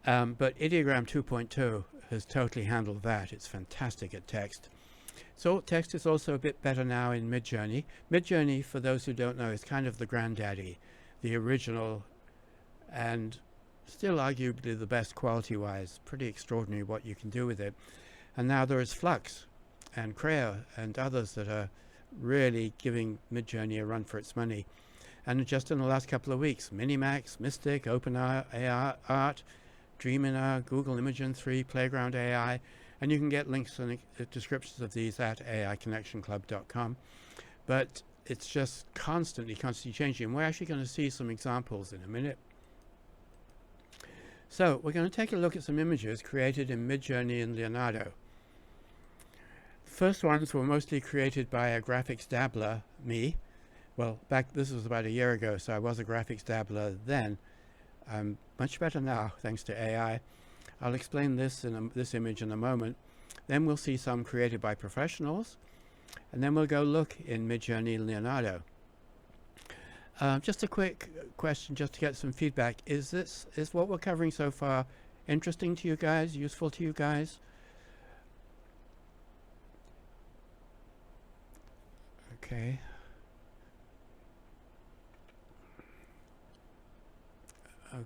But Ideogram 2.2 has totally handled that. It's fantastic at text. So text is also a bit better now in Midjourney. Midjourney, for those who don't know, is kind of the granddaddy, the original, and still arguably the best quality-wise. Pretty extraordinary what you can do with it. And now there is Flux and Creo and others that are really giving Midjourney a run for its money. And just in the last couple of weeks, Minimax, Mystic, OpenArt, Dreamina, Google Imagen 3, Playground AI, and you can get links and descriptions of these at AIConnectionClub.com. But it's just constantly changing. And we're actually going to see some examples in a minute. So we're going to take a look at some images created in Midjourney and Leonardo. The first ones were mostly created by a graphics dabbler, me. Well, this was about a year ago, so I was a graphics dabbler then. I'm much better now, thanks to AI. I'll explain this this image in a moment. Then we'll see some created by professionals, and then we'll go look in Midjourney and Leonardo. Just a quick question, just to get some feedback. Is what we're covering so far interesting to you guys, useful to you guys? Okay.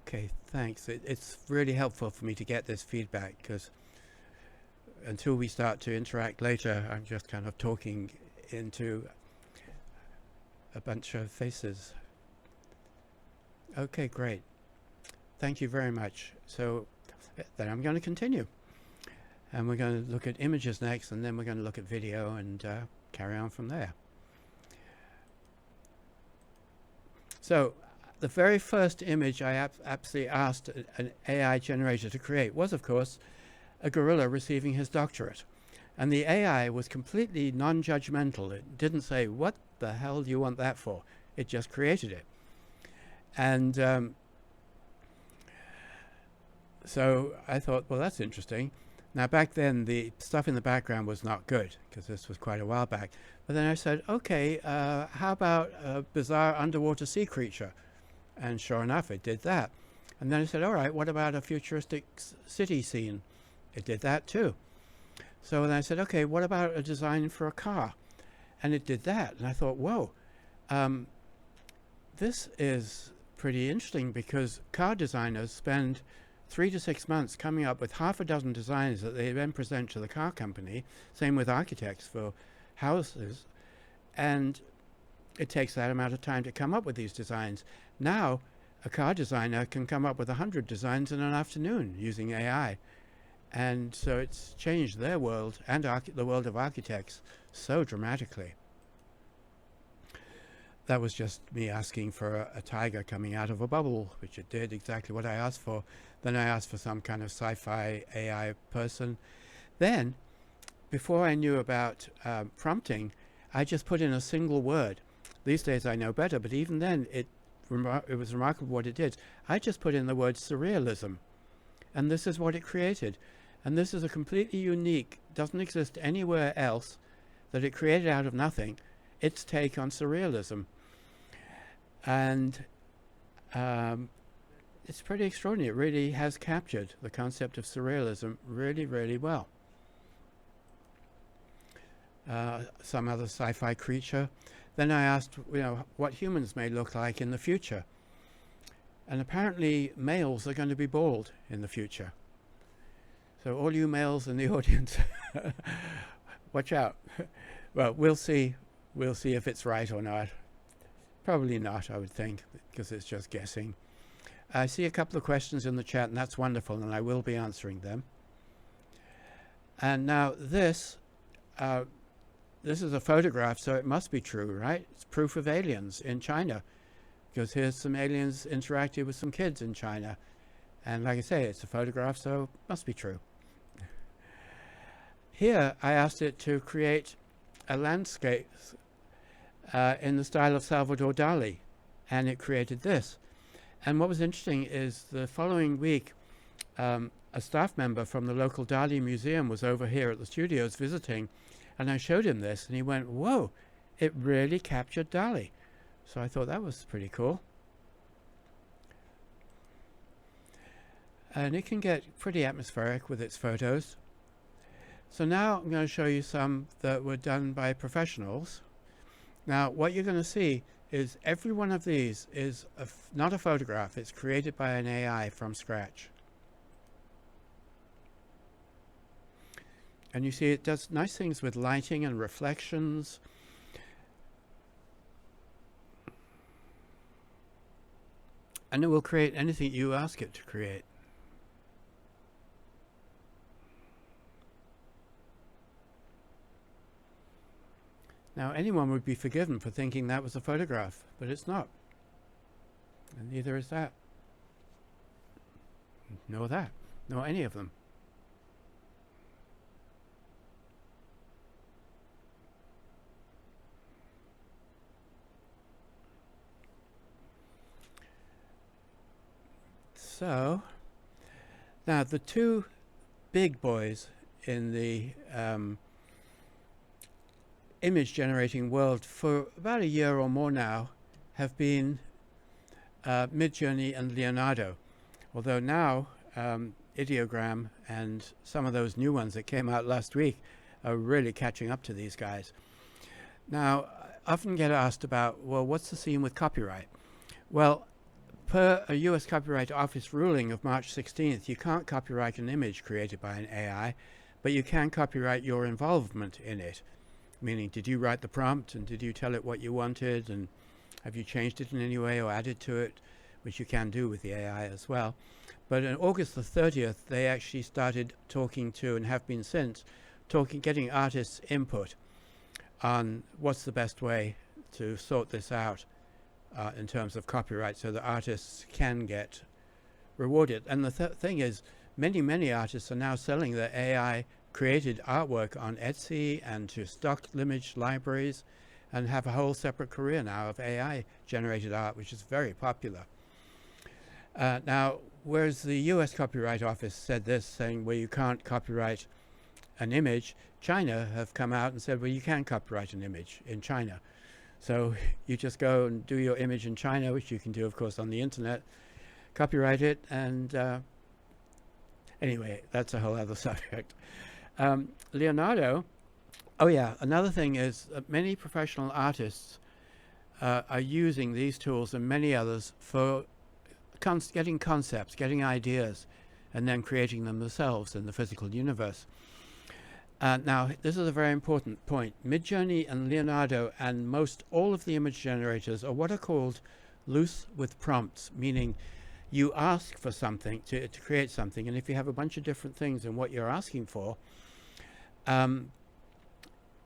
Okay, thanks. It's really helpful for me to get this feedback, because until we start to interact later, I'm just kind of talking into a bunch of faces. Okay, great. Thank you very much. So then I'm going to continue. And we're going to look at images next, and then we're going to look at video and carry on from there. So the very first image I absolutely asked an AI generator to create was, of course, a gorilla receiving his doctorate. And the AI was completely non-judgmental. It didn't say, what the hell do you want that for? It just created it. And so I thought, well, that's interesting. Now, back then, the stuff in the background was not good, because this was quite a while back. But then I said, okay, how about a bizarre underwater sea creature? And sure enough, it did that. And then I said, all right, what about a futuristic city scene? It did that too. So then I said, okay, what about a design for a car? And it did that. And I thought, whoa, this is pretty interesting, because car designers spend 3 to 6 months coming up with half a dozen designs that they then present to the car company. Same with architects for houses. And it takes that amount of time to come up with these designs. Now, a car designer can come up with 100 designs in an afternoon using AI. And so it's changed their world and the world of architects so dramatically. That was just me asking for a tiger coming out of a bubble, which it did exactly what I asked for. Then I asked for some kind of sci-fi AI person. Then, before I knew about prompting, I just put in a single word. These days I know better, but even then it was remarkable what it did. I just put in the word surrealism, and this is what it created. And this is a completely unique, doesn't exist anywhere else, that it created out of nothing, its take on surrealism. And it's pretty extraordinary. It really has captured the concept of surrealism really, really well. Some other sci-fi creature. Then I asked, what humans may look like in the future. And apparently males are going to be bald in the future. So all you males in the audience, watch out. Well, we'll see. We'll see if it's right or not. Probably not, I would think, because it's just guessing. I see a couple of questions in the chat, and that's wonderful, and I will be answering them. And now this is a photograph, so it must be true, right? It's proof of aliens in China, because here's some aliens interacting with some kids in China. And like I say, it's a photograph, so it must be true. Here, I asked it to create a landscape in the style of Salvador Dali, and it created this. And what was interesting is the following week, a staff member from the local Dali museum was over here at the studios visiting, and I showed him this, and he went, whoa, it really captured Dali. So I thought that was pretty cool. And it can get pretty atmospheric with its photos. So now I'm going to show you some that were done by professionals. Now, what you're going to see is every one of these is not a photograph. It's created by an AI from scratch. And you see it does nice things with lighting and reflections. and it will create anything you ask it to create. Now, anyone would be forgiven for thinking that was a photograph, but it's not. And neither is that. Nor that. Nor any of them. So, now the two big boys in the image generating world for about a year or more now have been Midjourney and Leonardo. Although now Ideogram and some of those new ones that came out last week are really catching up to these guys. Now, I often get asked about, well, what's the scene with copyright? Well, per a US Copyright Office ruling of March 16th, you can't copyright an image created by an AI, but you can copyright your involvement in it. Meaning, did you write the prompt, and did you tell it what you wanted, and have you changed it in any way or added to it, which you can do with the AI as well. But on August the 30th, they actually started talking to, and have been since, getting artists' input on what's the best way to sort this out in terms of copyright, so that artists can get rewarded. And the thing is, many artists are now selling their AI created artwork on Etsy and to stock image libraries, and have a whole separate career now of AI generated art, which is very popular. Now, whereas the US Copyright Office said this, saying, well, you can't copyright an image, China have come out and said, well, you can copyright an image in China. So you just go and do your image in China, which you can do, of course, on the internet, copyright it, and anyway, that's a whole other subject. Leonardo, oh yeah, another thing is that many professional artists are using these tools and many others for getting concepts, getting ideas, and then creating them themselves in the physical universe. Now, this is a very important point. Midjourney and Leonardo and most all of the image generators are what are called loose with prompts, meaning you ask for something to create something, and if you have a bunch of different things in what you're asking for,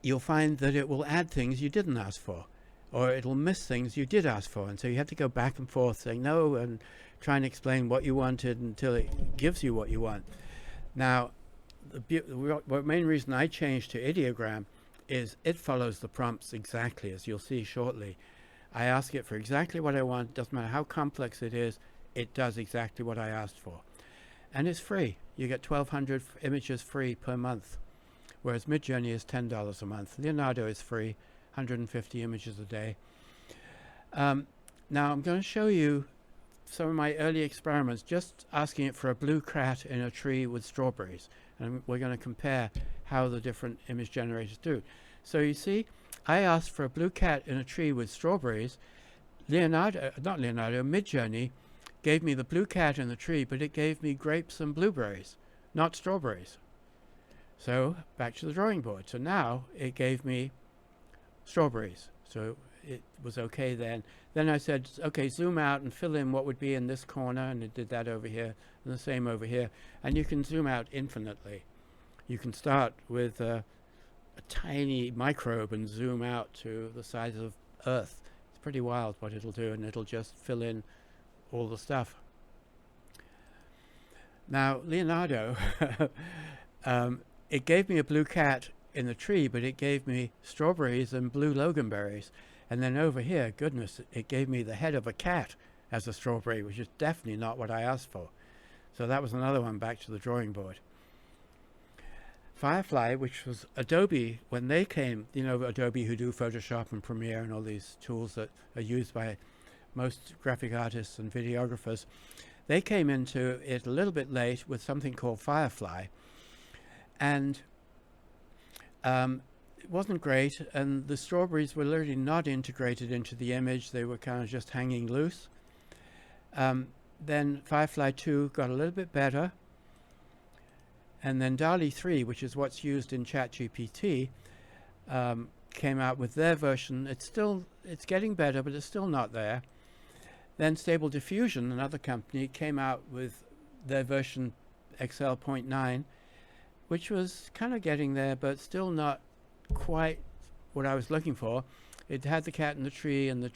you'll find that it will add things you didn't ask for, or it'll miss things you did ask for, and so you have to go back and forth saying no and try and explain what you wanted until it gives you what you want. Now, the main reason I changed to Ideogram is it follows the prompts exactly, as you'll see shortly. I ask it for exactly what I want. Doesn't matter how complex it is, it does exactly what I asked for. And it's free. You get 1,200 images free per month, whereas Midjourney is $10 a month. Leonardo is free, 150 images a day. Now I'm going to show you some of my early experiments, just asking it for a blue cat in a tree with strawberries. And we're going to compare how the different image generators do. So you see, I asked for a blue cat in a tree with strawberries. Midjourney gave me the blue cat in the tree, but it gave me grapes and blueberries, not strawberries. So back to the drawing board. So now it gave me strawberries. So it was okay then. Then I said, okay, zoom out and fill in what would be in this corner, and it did that over here, and the same over here. And you can zoom out infinitely. You can start with a tiny microbe and zoom out to the size of Earth. It's pretty wild what it'll do, and it'll just fill in all the stuff. Now, Leonardo, it gave me a blue cat in the tree, but it gave me strawberries and blue loganberries. And then over here, goodness, it gave me the head of a cat as a strawberry, which is definitely not what I asked for. So that was another one back to the drawing board. Firefly, which was Adobe, when they came, you know, Adobe who do Photoshop and Premiere and all these tools that are used by most graphic artists and videographers, they came into it a little bit late with something called Firefly. And it wasn't great, and the strawberries were literally not integrated into the image. They were kind of just hanging loose. Then Firefly 2 got a little bit better, and then DALL-E 3, which is what's used in ChatGPT, came out with their version. It's getting better, but it's still not there. Then Stable Diffusion, another company, came out with their version XL.9, which was kind of getting there, but still not quite what I was looking for. It had the cat in the tree, and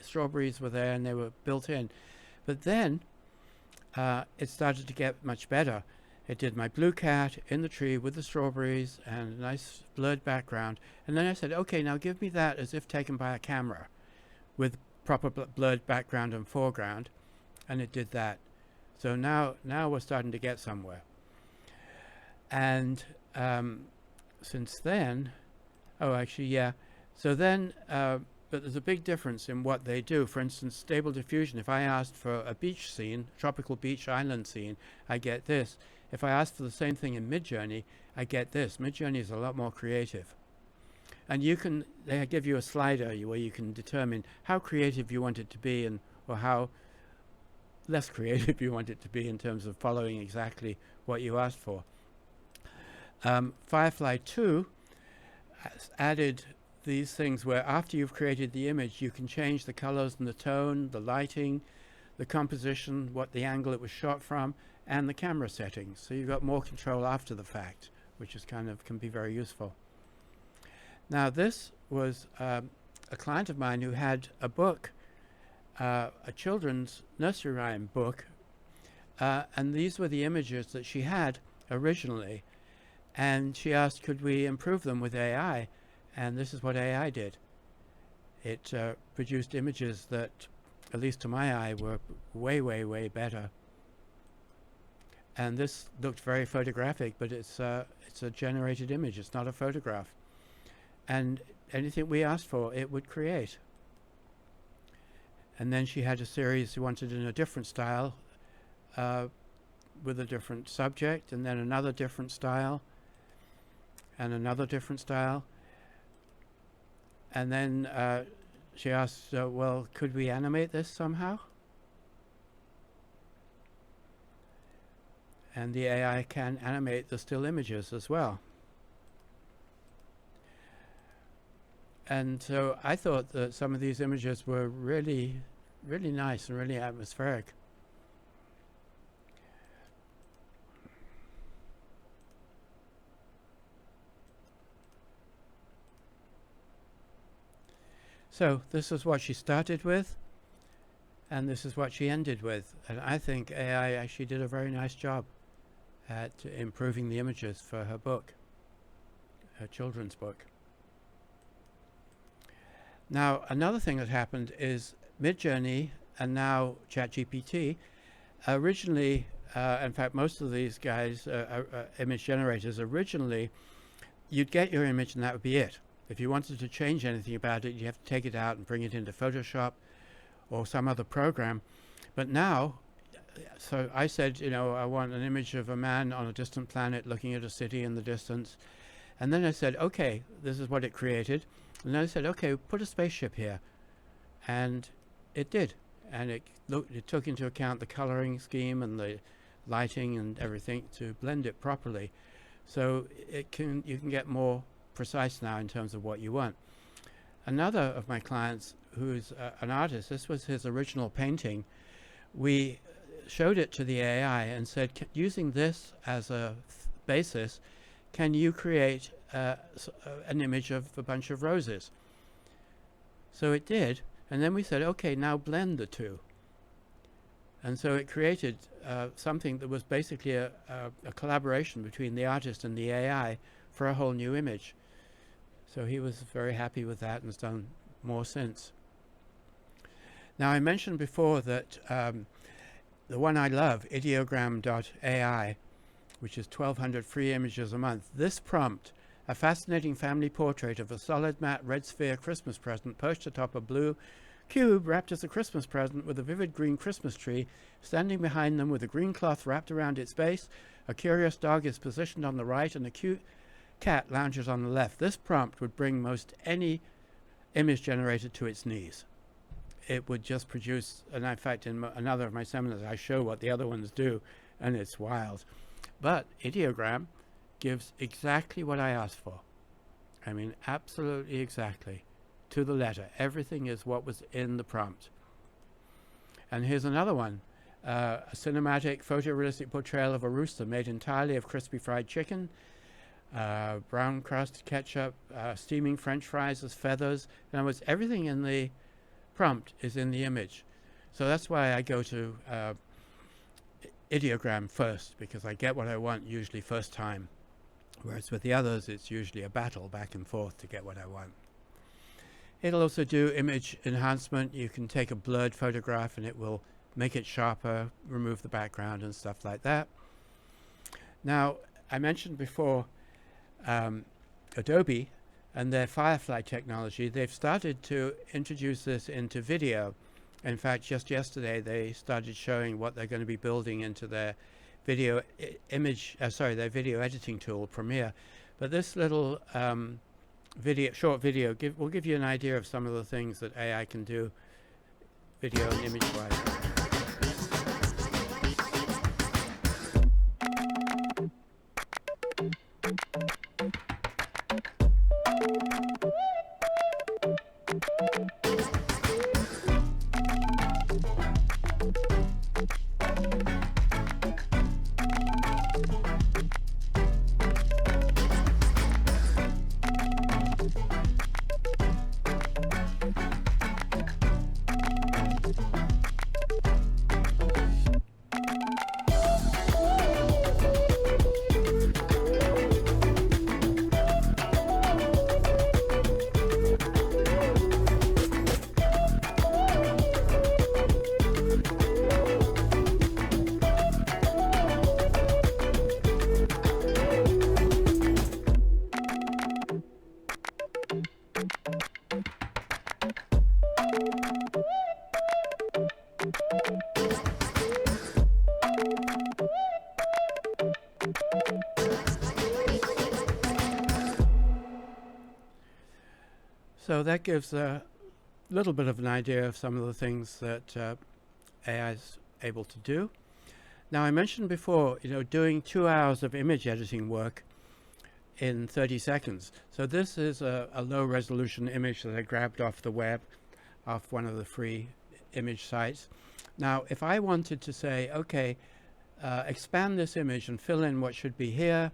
strawberries were there, and they were built in. But then it started to get much better. It did my blue cat in the tree with the strawberries and a nice blurred background. And then I said, okay, now give me that as if taken by a camera with proper blurred background and foreground. And it did that. So now we're starting to get somewhere. And since then, oh, actually, yeah. So then, but there's a big difference in what they do. For instance, Stable Diffusion, if I asked for a beach scene, tropical beach island scene, I get this. If I ask for the same thing in Midjourney, I get this. Midjourney is a lot more creative. And they give you a slider where you can determine how creative you want it to be or how less creative you want it to be in terms of following exactly what you asked for. Firefly 2 has added these things where after you've created the image, you can change the colors and the tone, the lighting, the composition, what the angle it was shot from, and the camera settings. So you've got more control after the fact, which is can be very useful. Now this was a client of mine who had a book, a children's nursery rhyme book, and these were the images that she had originally. And she asked, could we improve them with AI? And this is what AI did. It produced images that, at least to my eye, were way, way, way better. And this looked very photographic, but it's a generated image. It's not a photograph. And anything we asked for, it would create. And then she had a series she wanted in a different style, with a different subject, and then another different style, and another different style. And then she asked, well, could we animate this somehow? And the AI can animate the still images as well. And so I thought that some of these images were really, really nice and really atmospheric. So this is what she started with, and this is what she ended with. And I think AI actually did a very nice job at improving the images for her book, her children's book. Now, another thing that happened is Midjourney and now ChatGPT, originally, in fact, most of these guys, image generators, originally, you'd get your image and that would be it. If you wanted to change anything about it, you have to take it out and bring it into Photoshop or some other program. But now, so I said, I want an image of a man on a distant planet looking at a city in the distance. And then I said, okay, this is what it created. And then I said, okay, put a spaceship here. And it did. And it took into account the coloring scheme and the lighting and everything to blend it properly. So you can get more precise now in terms of what you want. Another of my clients who's an artist, this was his original painting. We showed it to the AI and said, using this as a basis, can you create an image of a bunch of roses? So it did, and then we said, okay, now blend the two. And so it created something that was basically a collaboration between the artist and the AI for a whole new image. So he was very happy with that and has done more since. Now, I mentioned before that the one I love, ideogram.ai, which is 1,200 free images a month. This prompt, a fascinating family portrait of a solid matte red sphere Christmas present perched atop a blue cube wrapped as a Christmas present with a vivid green Christmas tree standing behind them with a green cloth wrapped around its base. A curious dog is positioned on the right and a cute cat lounges on the left. This prompt would bring most any image generator to its knees. It would just produce, and in fact in another of my seminars I show what the other ones do, and it's wild. But Ideogram gives exactly what I asked for. I mean, absolutely exactly, to the letter. Everything is what was in the prompt. And here's another one, a cinematic photorealistic portrayal of a rooster made entirely of crispy fried chicken, brown crust ketchup, steaming French fries as feathers. In other words, everything in the prompt is in the image. So that's why I go to ideogram first, because I get what I want usually first time. Whereas with the others, it's usually a battle back and forth to get what I want. It'll also do image enhancement. You can take a blurred photograph and it will make it sharper, remove the background and stuff like that. Now, I mentioned before Adobe and their Firefly technology. They've started to introduce this into video. In fact, just yesterday, they started showing what they're going to be building into their video their video editing tool, Premiere. But this little short video will give you an idea of some of the things that AI can do video and image wise. So that gives a little bit of an idea of some of the things that AI is able to do. Now, I mentioned before, doing 2 hours of image editing work in 30 seconds. So this is a low resolution image that I grabbed off the web, off one of the free image sites. Now, if I wanted to say, okay, expand this image and fill in what should be here,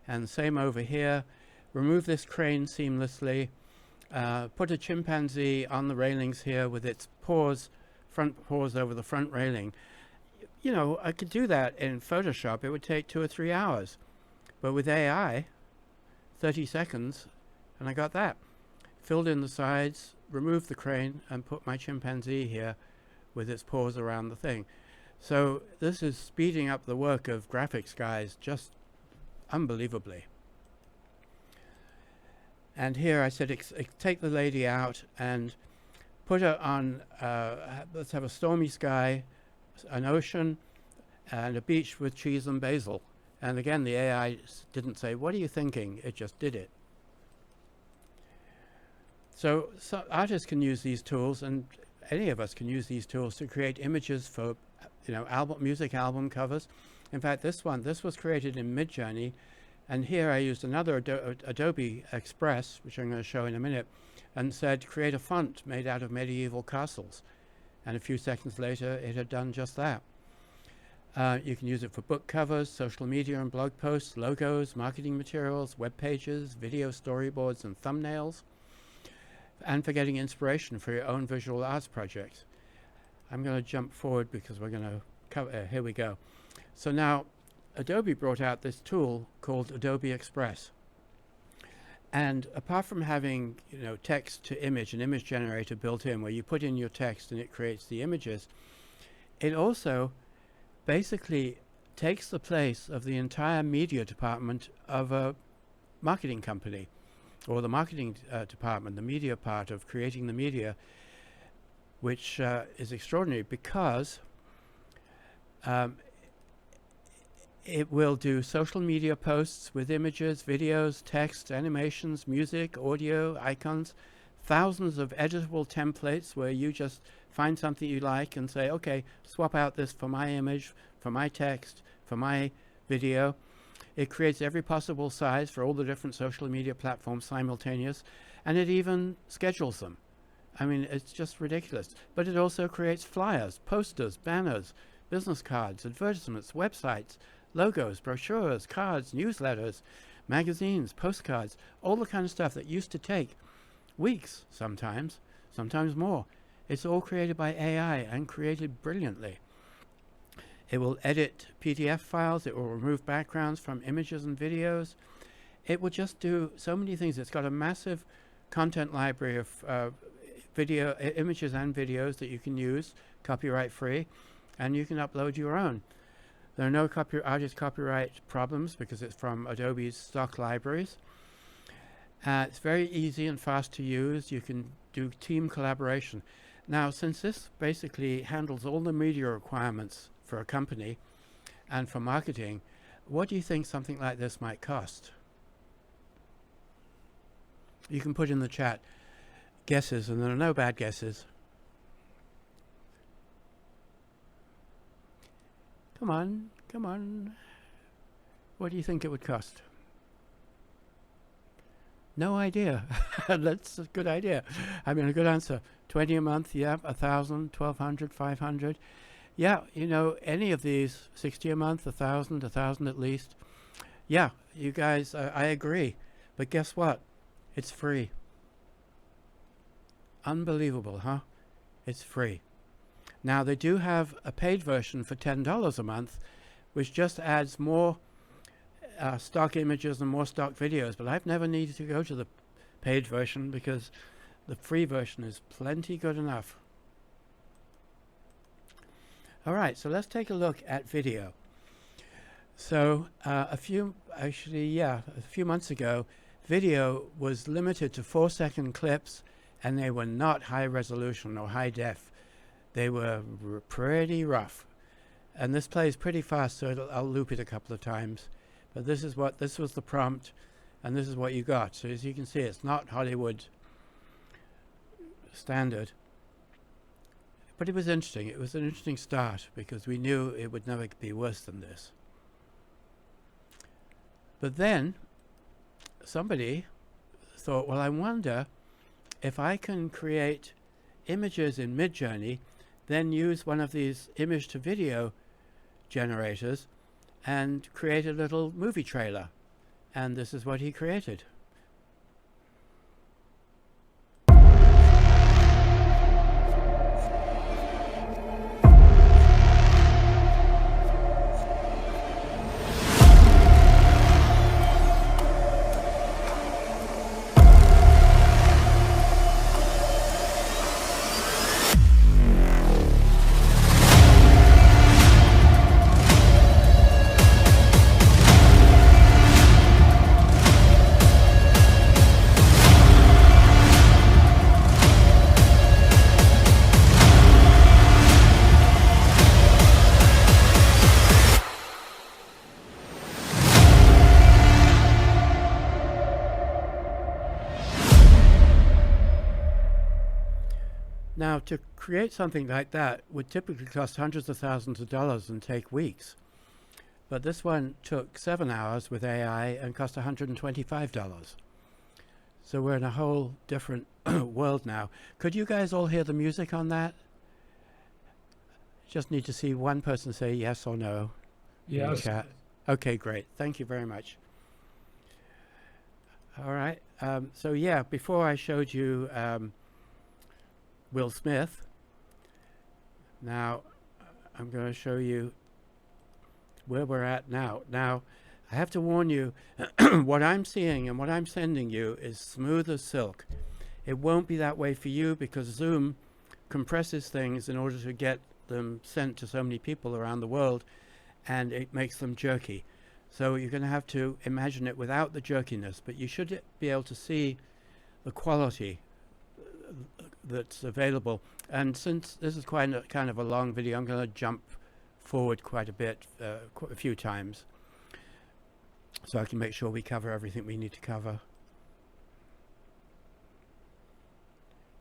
and same over here, remove this crane seamlessly, put a chimpanzee on the railings here with its front paws over the front railing. I could do that in Photoshop. It would take 2 or 3 hours. But with AI, 30 seconds, and I got that. Filled in the sides, removed the crane, and put my chimpanzee here with its paws around the thing. So this is speeding up the work of graphics guys just unbelievably. And here I said, take the lady out and put her on, let's have a stormy sky, an ocean, and a beach with cheese and basil. And again, the AI didn't say, what are you thinking? It just did it. So artists can use these tools, and any of us can use these tools to create images for, music album covers. In fact, this was created in Midjourney. And here I used another Adobe Express, which I'm going to show in a minute, and said, create a font made out of medieval castles. And a few seconds later, it had done just that. You can use it for book covers, social media and blog posts, logos, marketing materials, web pages, video storyboards and thumbnails, and for getting inspiration for your own visual arts projects. I'm going to jump forward because we're going to cover, here we go. So now, Adobe brought out this tool called Adobe Express. And apart from having, text to image, an image generator built in where you put in your text and it creates the images, it also basically takes the place of the entire media department of a marketing company, or the marketing department, the media part of creating the media, which is extraordinary because it will do social media posts with images, videos, text, animations, music, audio, icons, thousands of editable templates where you just find something you like and say, okay, swap out this for my image, for my text, for my video. It creates every possible size for all the different social media platforms simultaneous, and it even schedules them. I mean, it's just ridiculous. But it also creates flyers, posters, banners, business cards, advertisements, websites, logos, brochures, cards, newsletters, magazines, postcards, all the kind of stuff that used to take weeks sometimes more. It's all created by AI and created brilliantly. It will edit PDF files. It will remove backgrounds from images and videos. It will just do so many things. It's got a massive content library of images and videos that you can use, copyright free, and you can upload your own. There are no artist copyright problems because it's from Adobe's stock libraries. It's very easy and fast to use. You can do team collaboration. Now, since this basically handles all the media requirements for a company and for marketing, what do you think something like this might cost? You can put in the chat guesses, and there are no bad guesses. Come on, come on. What do you think it would cost? No idea. That's a good idea. I mean, a good answer. 20 a month, yeah, 1,000, 1,200, 500. Yeah, you know, any of these, 60 a month, 1,000, 1,000 at least. Yeah, you guys, I agree. But guess what? It's free. Unbelievable, huh? It's free. Now, they do have a paid version for $10 a month, which just adds more stock images and more stock videos, but I've never needed to go to the paid version because the free version is plenty good enough. All right, so let's take a look at video. So a few months ago, video was limited to 4-second clips, and they were not high resolution or high def. They were pretty rough. And this plays pretty fast, so I'll loop it a couple of times. But this was the prompt, and this is what you got. So as you can see, it's not Hollywood standard. But it was interesting. It was an interesting start because we knew it would never be worse than this. But then somebody thought, well, I wonder if I can create images in Midjourney, then use one of these image to video generators and create a little movie trailer. And this is what he created. Now, to create something like that would typically cost hundreds of thousands of dollars and take weeks. But this one took 7 hours with AI and cost $125. So we're in a whole different world now. Could you guys all hear the music on that? Just need to see one person say yes or no. In the chat. Okay, great. Thank you very much. All right. So yeah, before I showed you Will Smith. Now, I'm going to show you where we're at now. Now, I have to warn you, what I'm seeing and what I'm sending you is smooth as silk. It won't be that way for you because Zoom compresses things in order to get them sent to so many people around the world, and it makes them jerky. So you're going to have to imagine it without the jerkiness, but you should be able to see the quality that's available. And since this is quite kind of a long video, I'm going to jump forward quite a bit, a few times, so I can make sure we cover everything we need to cover.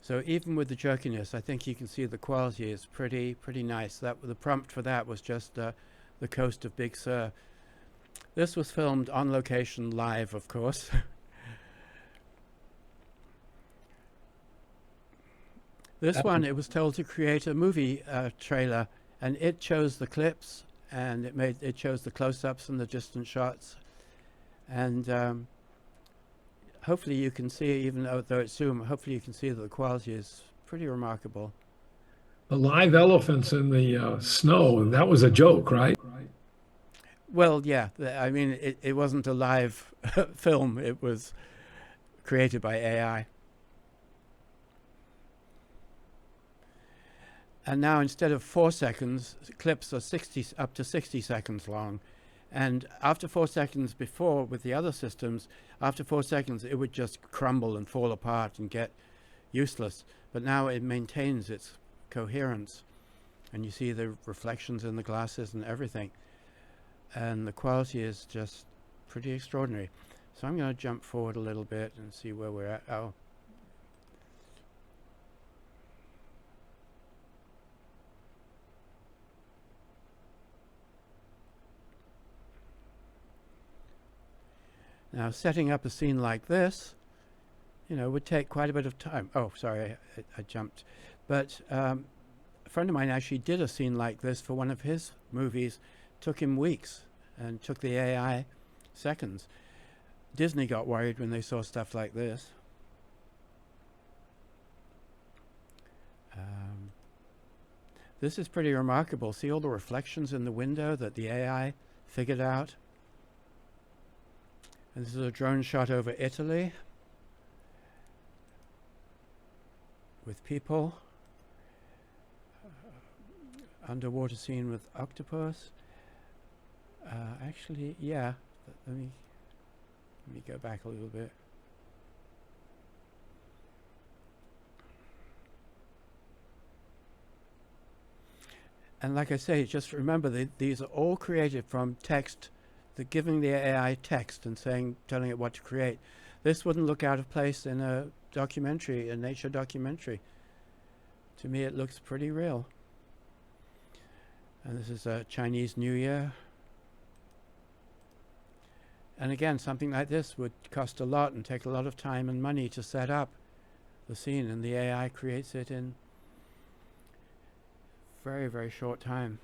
So even with the jerkiness, I think you can see the quality is pretty nice. The prompt for that was just the coast of Big Sur. This was filmed on location live, of course. This one, it was told to create a movie trailer, and it chose the clips, and it chose the close-ups and the distant shots, and hopefully you can see, even though it's Zoom, hopefully you can see that the quality is pretty remarkable. The live elephants in the snow, that was a joke, right? Well, yeah, I mean, it wasn't a live film. It was created by AI. And now instead of 4 seconds, clips are up to 60 seconds long. And after 4 seconds before, with the other systems, after 4 seconds, it would just crumble and fall apart and get useless. But now it maintains its coherence. And you see the reflections in the glasses and everything. And the quality is just pretty extraordinary. So I'm going to jump forward a little bit and see where we're at. Oh. Now, setting up a scene like this, would take quite a bit of time. Oh, sorry, I jumped. But a friend of mine actually did a scene like this for one of his movies. Took him weeks and took the AI seconds. Disney got worried when they saw stuff like this. This is pretty remarkable. See all the reflections in the window that the AI figured out? And this is a drone shot over Italy with people. Underwater scene with octopus. Actually, yeah. Let me go back a little bit. And like I say, just remember these are all created from text. They're giving the AI text and telling it what to create. This wouldn't look out of place in a documentary, a nature documentary. To me, it looks pretty real. And this is a Chinese New Year. And again, something like this would cost a lot and take a lot of time and money to set up the scene, and the AI creates it in very, very short time.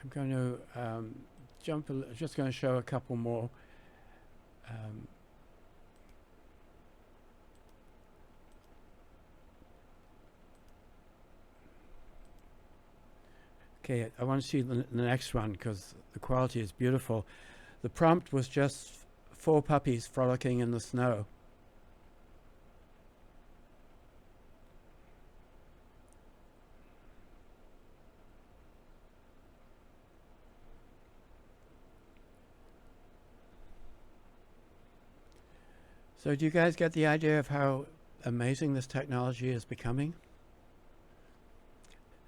I'm going to just going to show a couple more. Okay, I want to see the next one because the quality is beautiful. The prompt was just 4 puppies frolicking in the snow. So do you guys get the idea of how amazing this technology is becoming?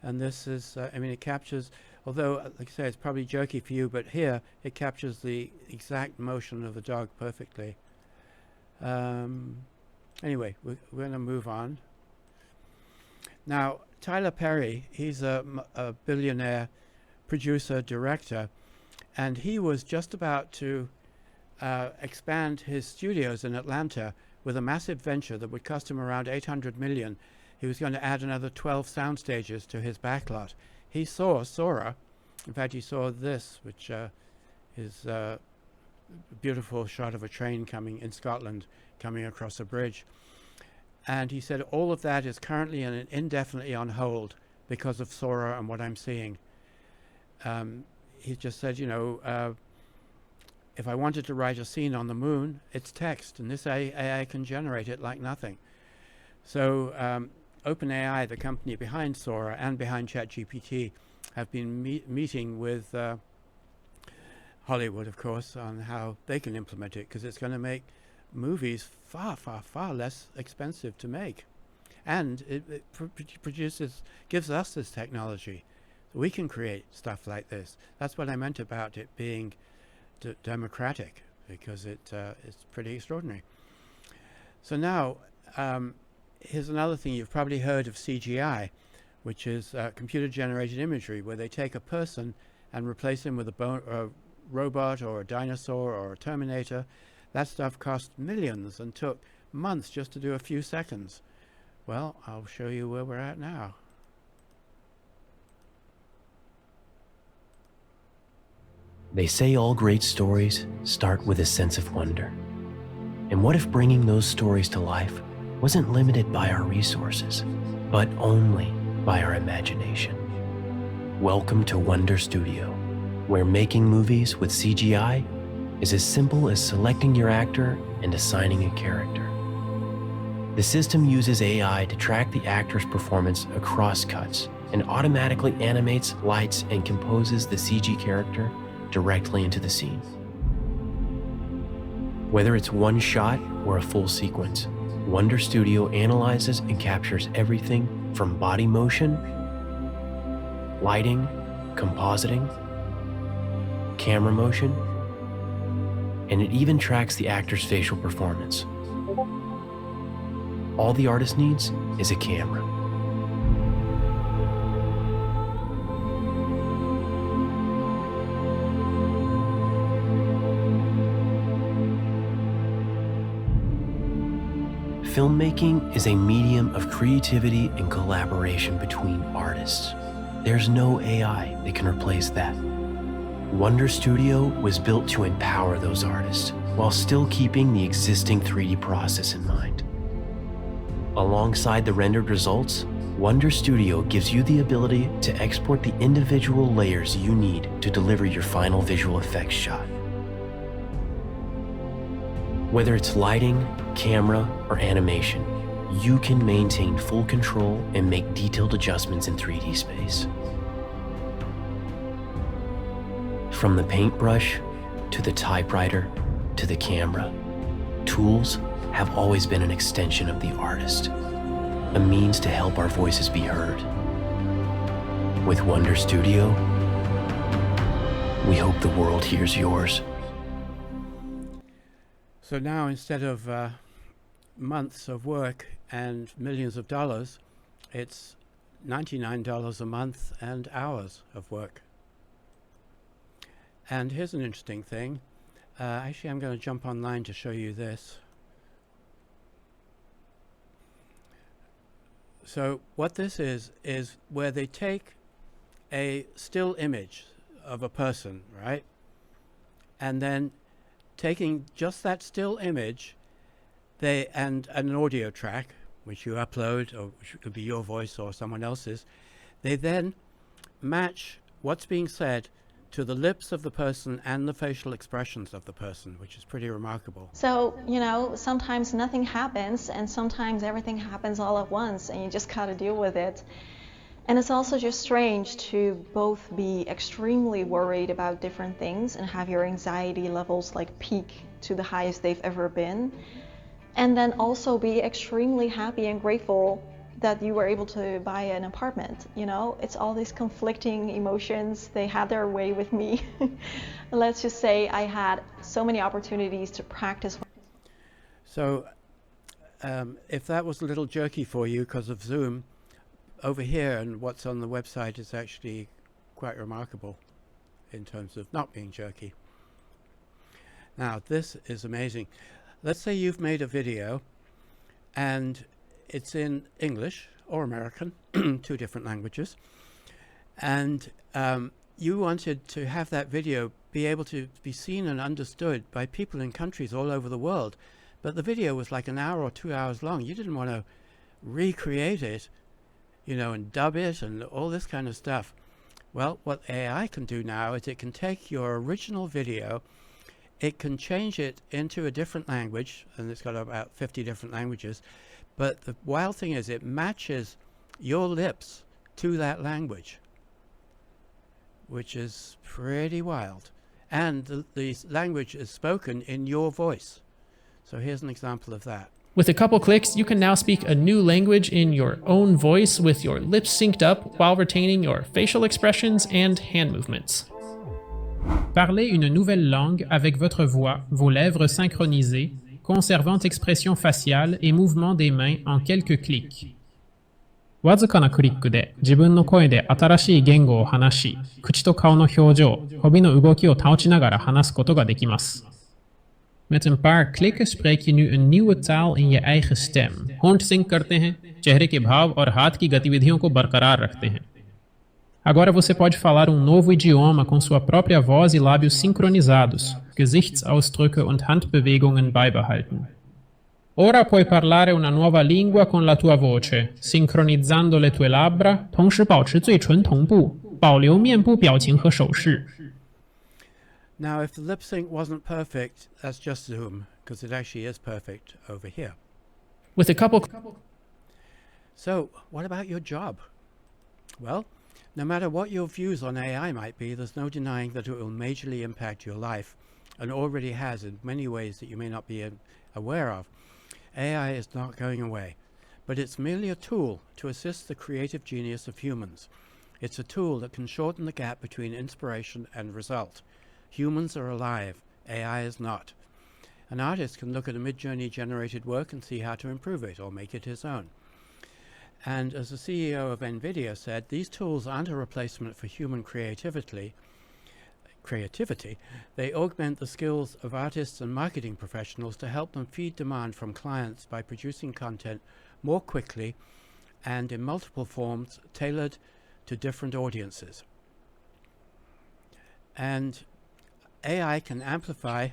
And this is, it captures, although, like I say, it's probably jokey for you, but here it captures the exact motion of the dog perfectly. Anyway, we're going to move on. Now, Tyler Perry, he's a billionaire producer, director, and he was just about to expand his studios in Atlanta with a massive venture that would cost him around $800 million. He was going to add another 12 sound stages to his backlot. He saw Sora. In fact, he saw this, which is a beautiful shot of a train coming in Scotland, coming across a bridge. And he said, all of that is currently and indefinitely on hold because of Sora and what I'm seeing. He just said, if I wanted to write a scene on the moon, it's text, and this AI can generate it like nothing. So OpenAI, the company behind Sora and behind ChatGPT, have been meeting with Hollywood, of course, on how they can implement it, because it's going to make movies far, far, far less expensive to make. And it gives us this technology. So we can create stuff like this. That's what I meant about it being democratic, because it's pretty extraordinary. So now, here's another thing. You've probably heard of CGI, which is computer-generated imagery, where they take a person and replace him with a robot or a dinosaur or a Terminator, That stuff cost millions and took months just to do a few seconds. Well, I'll show you where we're at now. They say all great stories start with a sense of wonder. And what if bringing those stories to life wasn't limited by our resources, but only by our imagination? Welcome to Wonder Studio, where making movies with CGI is as simple as selecting your actor and assigning a character. The system uses AI to track the actor's performance across cuts and automatically animates, lights, and composes the CG character directly into the scene. Whether it's one shot or a full sequence, Wonder Studio analyzes and captures everything from body motion, lighting, compositing, camera motion, and it even tracks the actor's facial performance. All the artist needs is a camera. Filmmaking is a medium of creativity and collaboration between artists. There's no AI that can replace that. Wonder Studio was built to empower those artists while still keeping the existing 3D process in mind. Alongside the rendered results, Wonder Studio gives you the ability to export the individual layers you need to deliver your final visual effects shot. Whether it's lighting, camera, or animation, you can maintain full control and make detailed adjustments in 3D space. From the paintbrush, to the typewriter, to the camera, tools have always been an extension of the artist, a means to help our voices be heard. With Wonder Studio, we hope the world hears yours. So now, instead of months of work and millions of dollars, it's $99 a month and hours of work. And here's an interesting thing. Actually, I'm going to jump online to show you this. So what this is where they take a still image of a person, right? And then taking just that still image, and an audio track, which you upload, or which could be your voice or someone else's, they then match what's being said to the lips of the person and the facial expressions of the person, which is pretty remarkable. So, you know, sometimes nothing happens and sometimes everything happens all at once and you just gotta deal with it. And it's also just strange to both be extremely worried about different things and have your anxiety levels like peak to the highest they've ever been, and then also be extremely happy and grateful that you were able to buy an apartment. You know, it's all these conflicting emotions. They had their way with me. Let's just say I had so many opportunities to practice. So if that was a little jerky for you because of Zoom, over here and what's on the website is actually quite remarkable in terms of not being jerky. Now, this is amazing. Let's say you've made a video and it's in English or American, two different languages, and you wanted to have that video be able to be seen and understood by people in countries all over the world, but the video was like an hour or 2 hours long. You didn't want to recreate it, you know, and dub it and all this kind of stuff. Well, what AI can do now is it can take your original video, it can change it into a different language, and it's got about 50 different languages. But the wild thing is it matches your lips to that language, which is pretty wild. And the language is spoken in your voice. So here's an example of that. With a couple clicks, you can now speak a new language in your own voice with your lips synced up while retaining your facial expressions and hand movements. Parlez une nouvelle langue avec votre voix, vos lèvres synchronisées, conservant expression faciale et mouvement des mains en quelques clics. わずかなクリックで自分の声で新しい言語を話し、口と顔の表情、指の動きを保ちながら話すことができます。Met een paar klikken spreek je nu een nieuwe taal in je eigen stem. होंठ sync करते हैं, चेहरे के भाव और हाथ की गतिविधियों को बरकरार रखते हैं. Agora você pode falar um novo idioma com sua própria voz e lábios sincronizados, Gesichtsausdrücke und Handbewegungen beibehalten. Ora puoi parlare una nuova lingua con la tua voce, sincronizzando le tue labbra, 同时保持嘴唇同步，保留面部表情和手势。 Now, if the lip sync wasn't perfect, that's just Zoom, because it actually is perfect over here. With a couple So, what about your job? Well, no matter what your views on AI might be, there's no denying that it will majorly impact your life, and already has in many ways that you may not be aware of. AI is not going away, but it's merely a tool to assist the creative genius of humans. It's a tool that can shorten the gap between inspiration and result. Humans are alive, AI is not. An artist can look at a Midjourney generated work and see how to improve it or make it his own. And as the CEO of NVIDIA said, these tools aren't a replacement for human creativity. They augment the skills of artists and marketing professionals to help them feed demand from clients by producing content more quickly and in multiple forms tailored to different audiences. And AI can amplify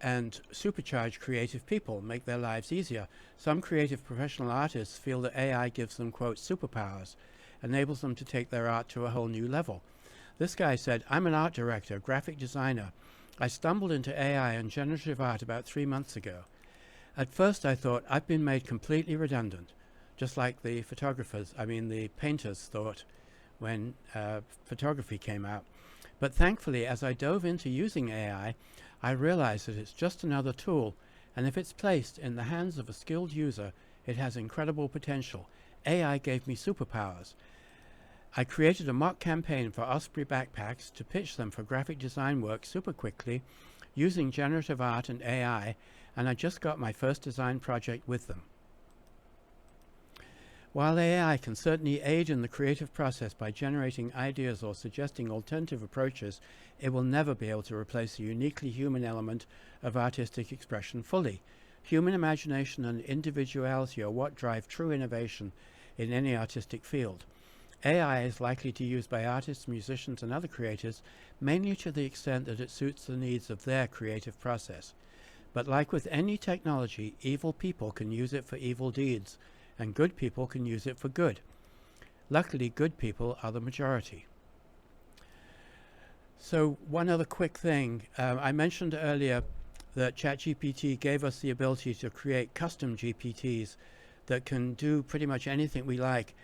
and supercharge creative people, make their lives easier. Some creative professional artists feel that AI gives them, quote, superpowers, enables them to take their art to a whole new level. This guy said, I'm an art director, graphic designer. I stumbled into AI and generative art about 3 months ago. At first I thought I've been made completely redundant, just like the painters thought when photography came out. But thankfully, as I dove into using AI, I realized that it's just another tool, and if it's placed in the hands of a skilled user, it has incredible potential. AI gave me superpowers. I created a mock campaign for Osprey backpacks to pitch them for graphic design work super quickly using generative art and AI, and I just got my first design project with them. While AI can certainly aid in the creative process by generating ideas or suggesting alternative approaches, it will never be able to replace the uniquely human element of artistic expression fully. Human imagination and individuality are what drive true innovation in any artistic field. AI is likely to be used by artists, musicians, and other creators mainly to the extent that it suits the needs of their creative process. But like with any technology, evil people can use it for evil deeds, and good people can use it for good. Luckily, good people are the majority. So one other quick thing. I mentioned earlier that ChatGPT gave us the ability to create custom GPTs that can do pretty much anything we like.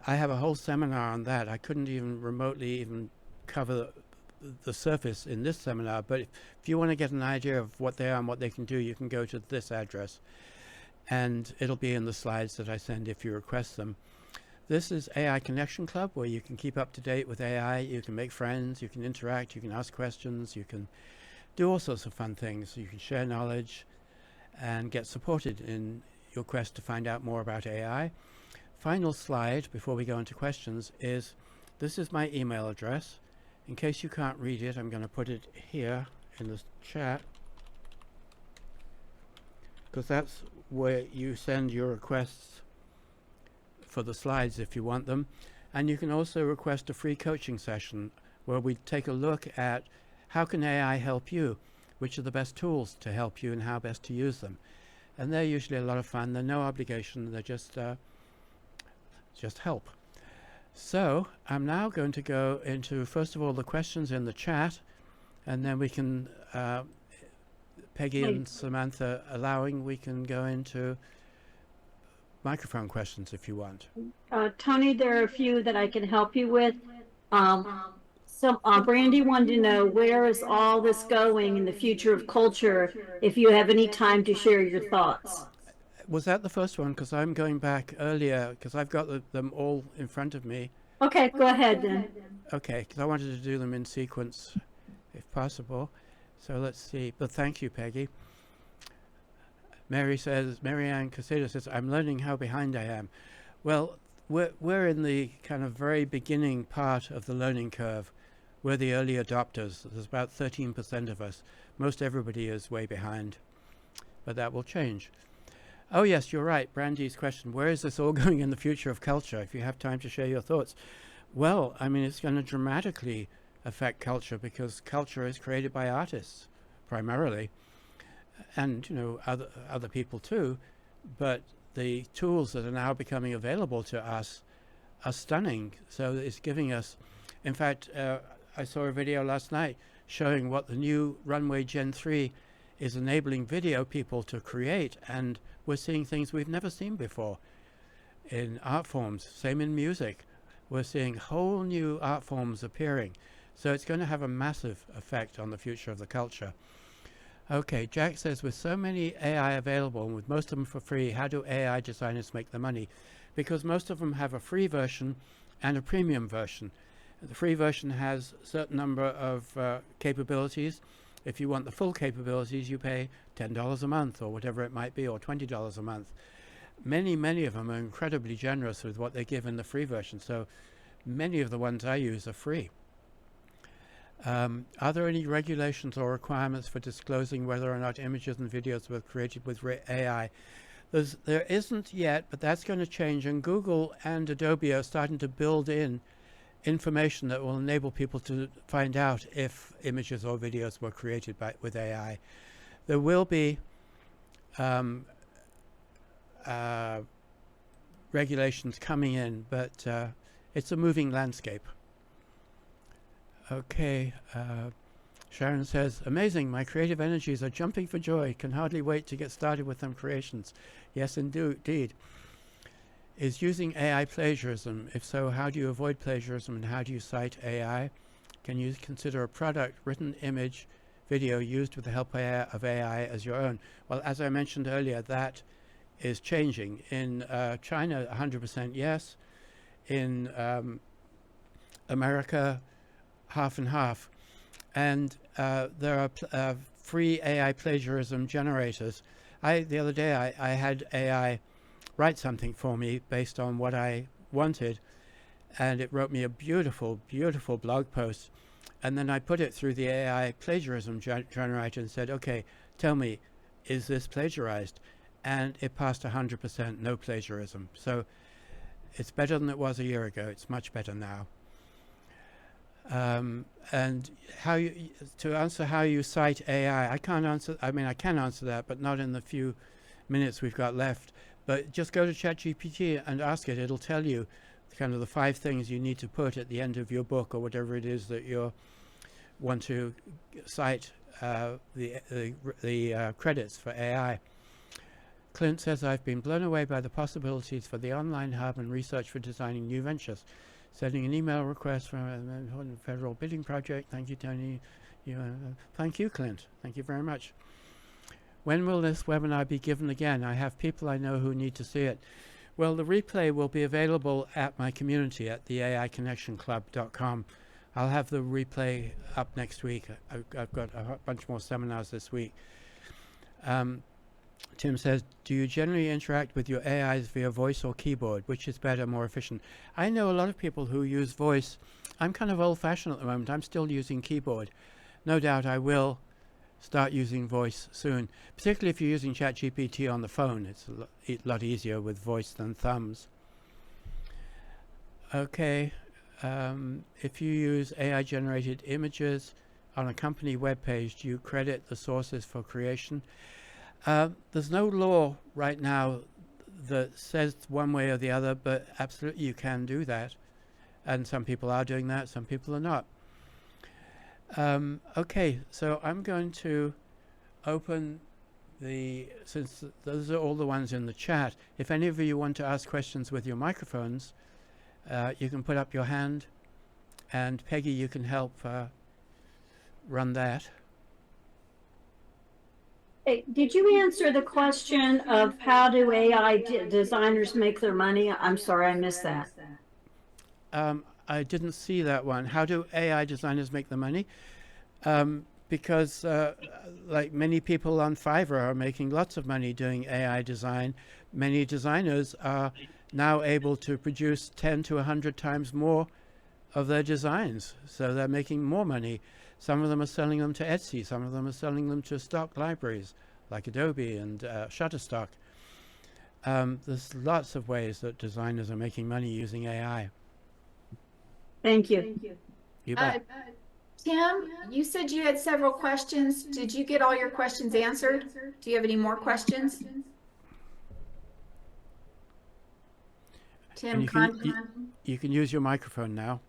I have a whole seminar on that. I couldn't even remotely even cover the surface in this seminar, but if you want to get an idea of what they are and what they can do, you can go to this address, and it'll be in the slides that I send if you request them. This is AI Connection Club, where you can keep up to date with AI, you can make friends, you can interact, you can ask questions, you can do all sorts of fun things. You can share knowledge and get supported in your quest to find out more about AI. Final slide before we go into questions is, this is my email address. In case you can't read it, I'm going to put it here in the chat, because that's where you send your requests for the slides if you want them. And you can also request a free coaching session where we take a look at how can AI help you, which are the best tools to help you and how best to use them. And they're usually a lot of fun. They're no obligation. They're just help. So I'm now going to go into, first of all, the questions in the chat, and then we can, Peggy and Samantha allowing, we can go into microphone questions if you want. Tony, there are a few that I can help you with. Brandy wanted to know, where is all this going in the future of culture, if you have any time to share your thoughts? Was that the first one? Because I'm going back earlier, because I've got them all in front of me. Okay, go ahead then. Okay, because I wanted to do them in sequence, if possible. So let's see. But thank you, Peggy. Marianne Casado says, I'm learning how behind I am. Well, we're in the kind of very beginning part of the learning curve We're the early adopters. There's about 13% of us. Most everybody is way behind, but that will change. Oh yes, you're right. Brandy's question, where is this all going in the future of culture? If you have time to share your thoughts. Well, I mean, it's going to dramatically affect culture because culture is created by artists primarily, and other people too, but the tools that are now becoming available to us are stunning. So it's giving us, in fact, I saw a video last night showing what the new Runway Gen 3 is enabling video people to create, and we're seeing things we've never seen before in art forms. Same in music. We're seeing whole new art forms appearing. So it's going to have a massive effect on the future of the culture. Okay, Jack says, with so many AI available and with most of them for free, how do AI designers make their money? Because most of them have a free version and a premium version. The free version has a certain number of capabilities. If you want the full capabilities, you pay $10 a month or whatever it might be, or $20 a month. Many of them are incredibly generous with what they give in the free version. So many of the ones I use are free. Are there any regulations or requirements for disclosing whether or not images and videos were created with AI? There isn't yet, but that's going to change. And Google and Adobe are starting to build in information that will enable people to find out if images or videos were created with AI. There will be regulations coming in, but it's a moving landscape. Okay, Sharon says, amazing, my creative energies are jumping for joy. Can hardly wait to get started with them creations. Yes, indeed. Is using AI plagiarism? If so, how do you avoid plagiarism and how do you cite AI? Can you consider a product, written image, video used with the help of AI as your own? Well, as I mentioned earlier, that is changing. In China, 100% yes. In America, half and half. And there are free AI plagiarism generators. The other day I had AI write something for me based on what I wanted, and it wrote me a beautiful blog post, and then I put it through the AI plagiarism generator and said, okay, tell me, is this plagiarized? And it passed 100% no plagiarism. So it's better than it was a year ago. It's much better now. And to answer how you cite AI, I can answer that, but not in the few minutes we've got left. But just go to ChatGPT and ask it. It'll tell you kind of the 5 things you need to put at the end of your book or whatever it is that you want to cite the credits for AI. Clint says, I've been blown away by the possibilities for the online hub and research for designing new ventures. Sending an email request from a federal bidding project. Thank you, Tony. Thank you, Clint. Thank you very much. When will this webinar be given again? I have people I know who need to see it. Well, the replay will be available at my community at the AIConnectionClub.com. I'll have the replay up next week. I've got a bunch more seminars this week. Tim says, do you generally interact with your AIs via voice or keyboard? Which is better, more efficient? I know a lot of people who use voice. I'm kind of old-fashioned at the moment. I'm still using keyboard. No doubt I will start using voice soon, particularly if you're using ChatGPT on the phone. It's a lot easier with voice than thumbs. Okay, if you use AI-generated images on a company webpage, do you credit the sources for creation? There's no law right now that says one way or the other, but absolutely you can do that. And some people are doing that, some people are not. Okay, so I'm going to open since those are all the ones in the chat, if any of you want to ask questions with your microphones, you can put up your hand, and Peggy, you can help run that. Hey, did you answer the question of how do AI designers make their money? I'm sorry, I missed that. I didn't see that one. How do AI designers make the money? Because like many people on Fiverr are making lots of money doing AI design. Many designers are now able to produce 10 to 100 times more of their designs. So they're making more money. Some of them are selling them to Etsy. Some of them are selling them to stock libraries like Adobe and Shutterstock. There's lots of ways that designers are making money using AI. Thank you. You bet. Tim, you said you had several questions. Did you get all your questions answered? Do you have any more questions? Tim, You can use your microphone now.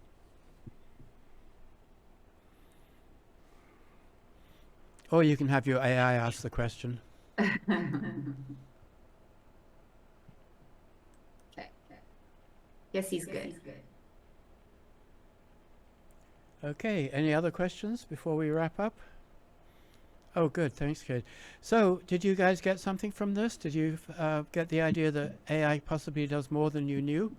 Or you can have your AI ask the question. Okay. Yes, he's good. Okay, any other questions before we wrap up? Oh, good. Thanks, Kate. So, did you guys get something from this? Did you get the idea that AI possibly does more than you knew?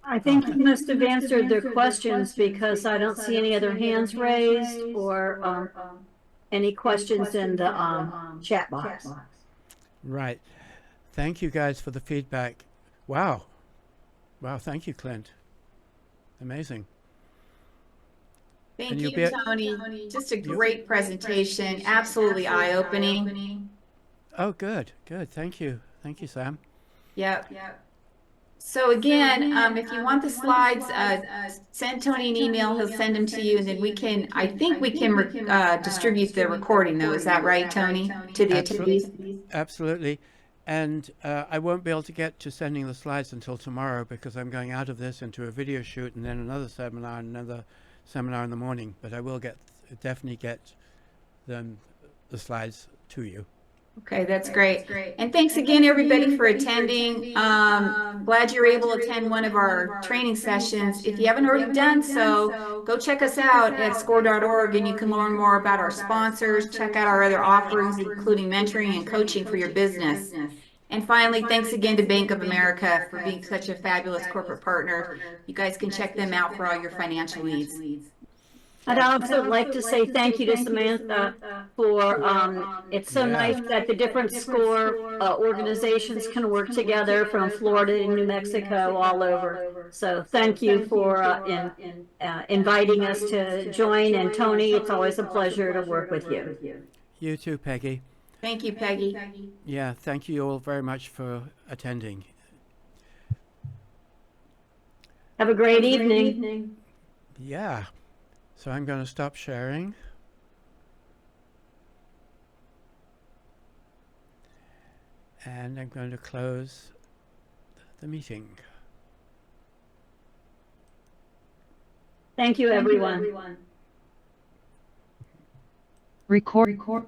I think you must have answered their questions because I don't see any other hands raised or any questions in the chat box. Right. Thank you guys for the feedback. Wow. Wow, thank you, Clint. Amazing. Thank And you, you'll be Tony. Just a great presentation. Absolutely eye-opening. Oh, good, good. Thank you. Thank you, Sam. Yep. So again, if you want the slides, send Tony an email. He'll send them to you, and then I think we can distribute the recording, though. Is that right, Tony, to the attendees? Absolutely. And I won't be able to get to sending the slides until tomorrow because I'm going out of this into a video shoot and then another seminar in the morning. But I will definitely get the slides to you. Okay, that's great. And thanks again, everybody, for attending. Glad you're able to attend one of our training sessions. If you haven't already done so, go check us out at score.org and you can learn more about our sponsors, check out our other offerings, including mentoring and coaching for your business. And finally, thanks again to Bank of America for being such a fabulous corporate partner. You guys can check them out for all your financial needs. I'd also like to say thank you to Samantha for, it's so nice that the different SCORE organizations can work together from Florida to New Mexico, all over. So thank you for inviting us to join. And Tony, it's always a pleasure to work with you. You too, Peggy. Thank you, Peggy. Yeah, thank you all very much for attending. Have a great evening. Yeah. So I'm going to stop sharing. And I'm going to close the meeting. Thank you, everyone. Record.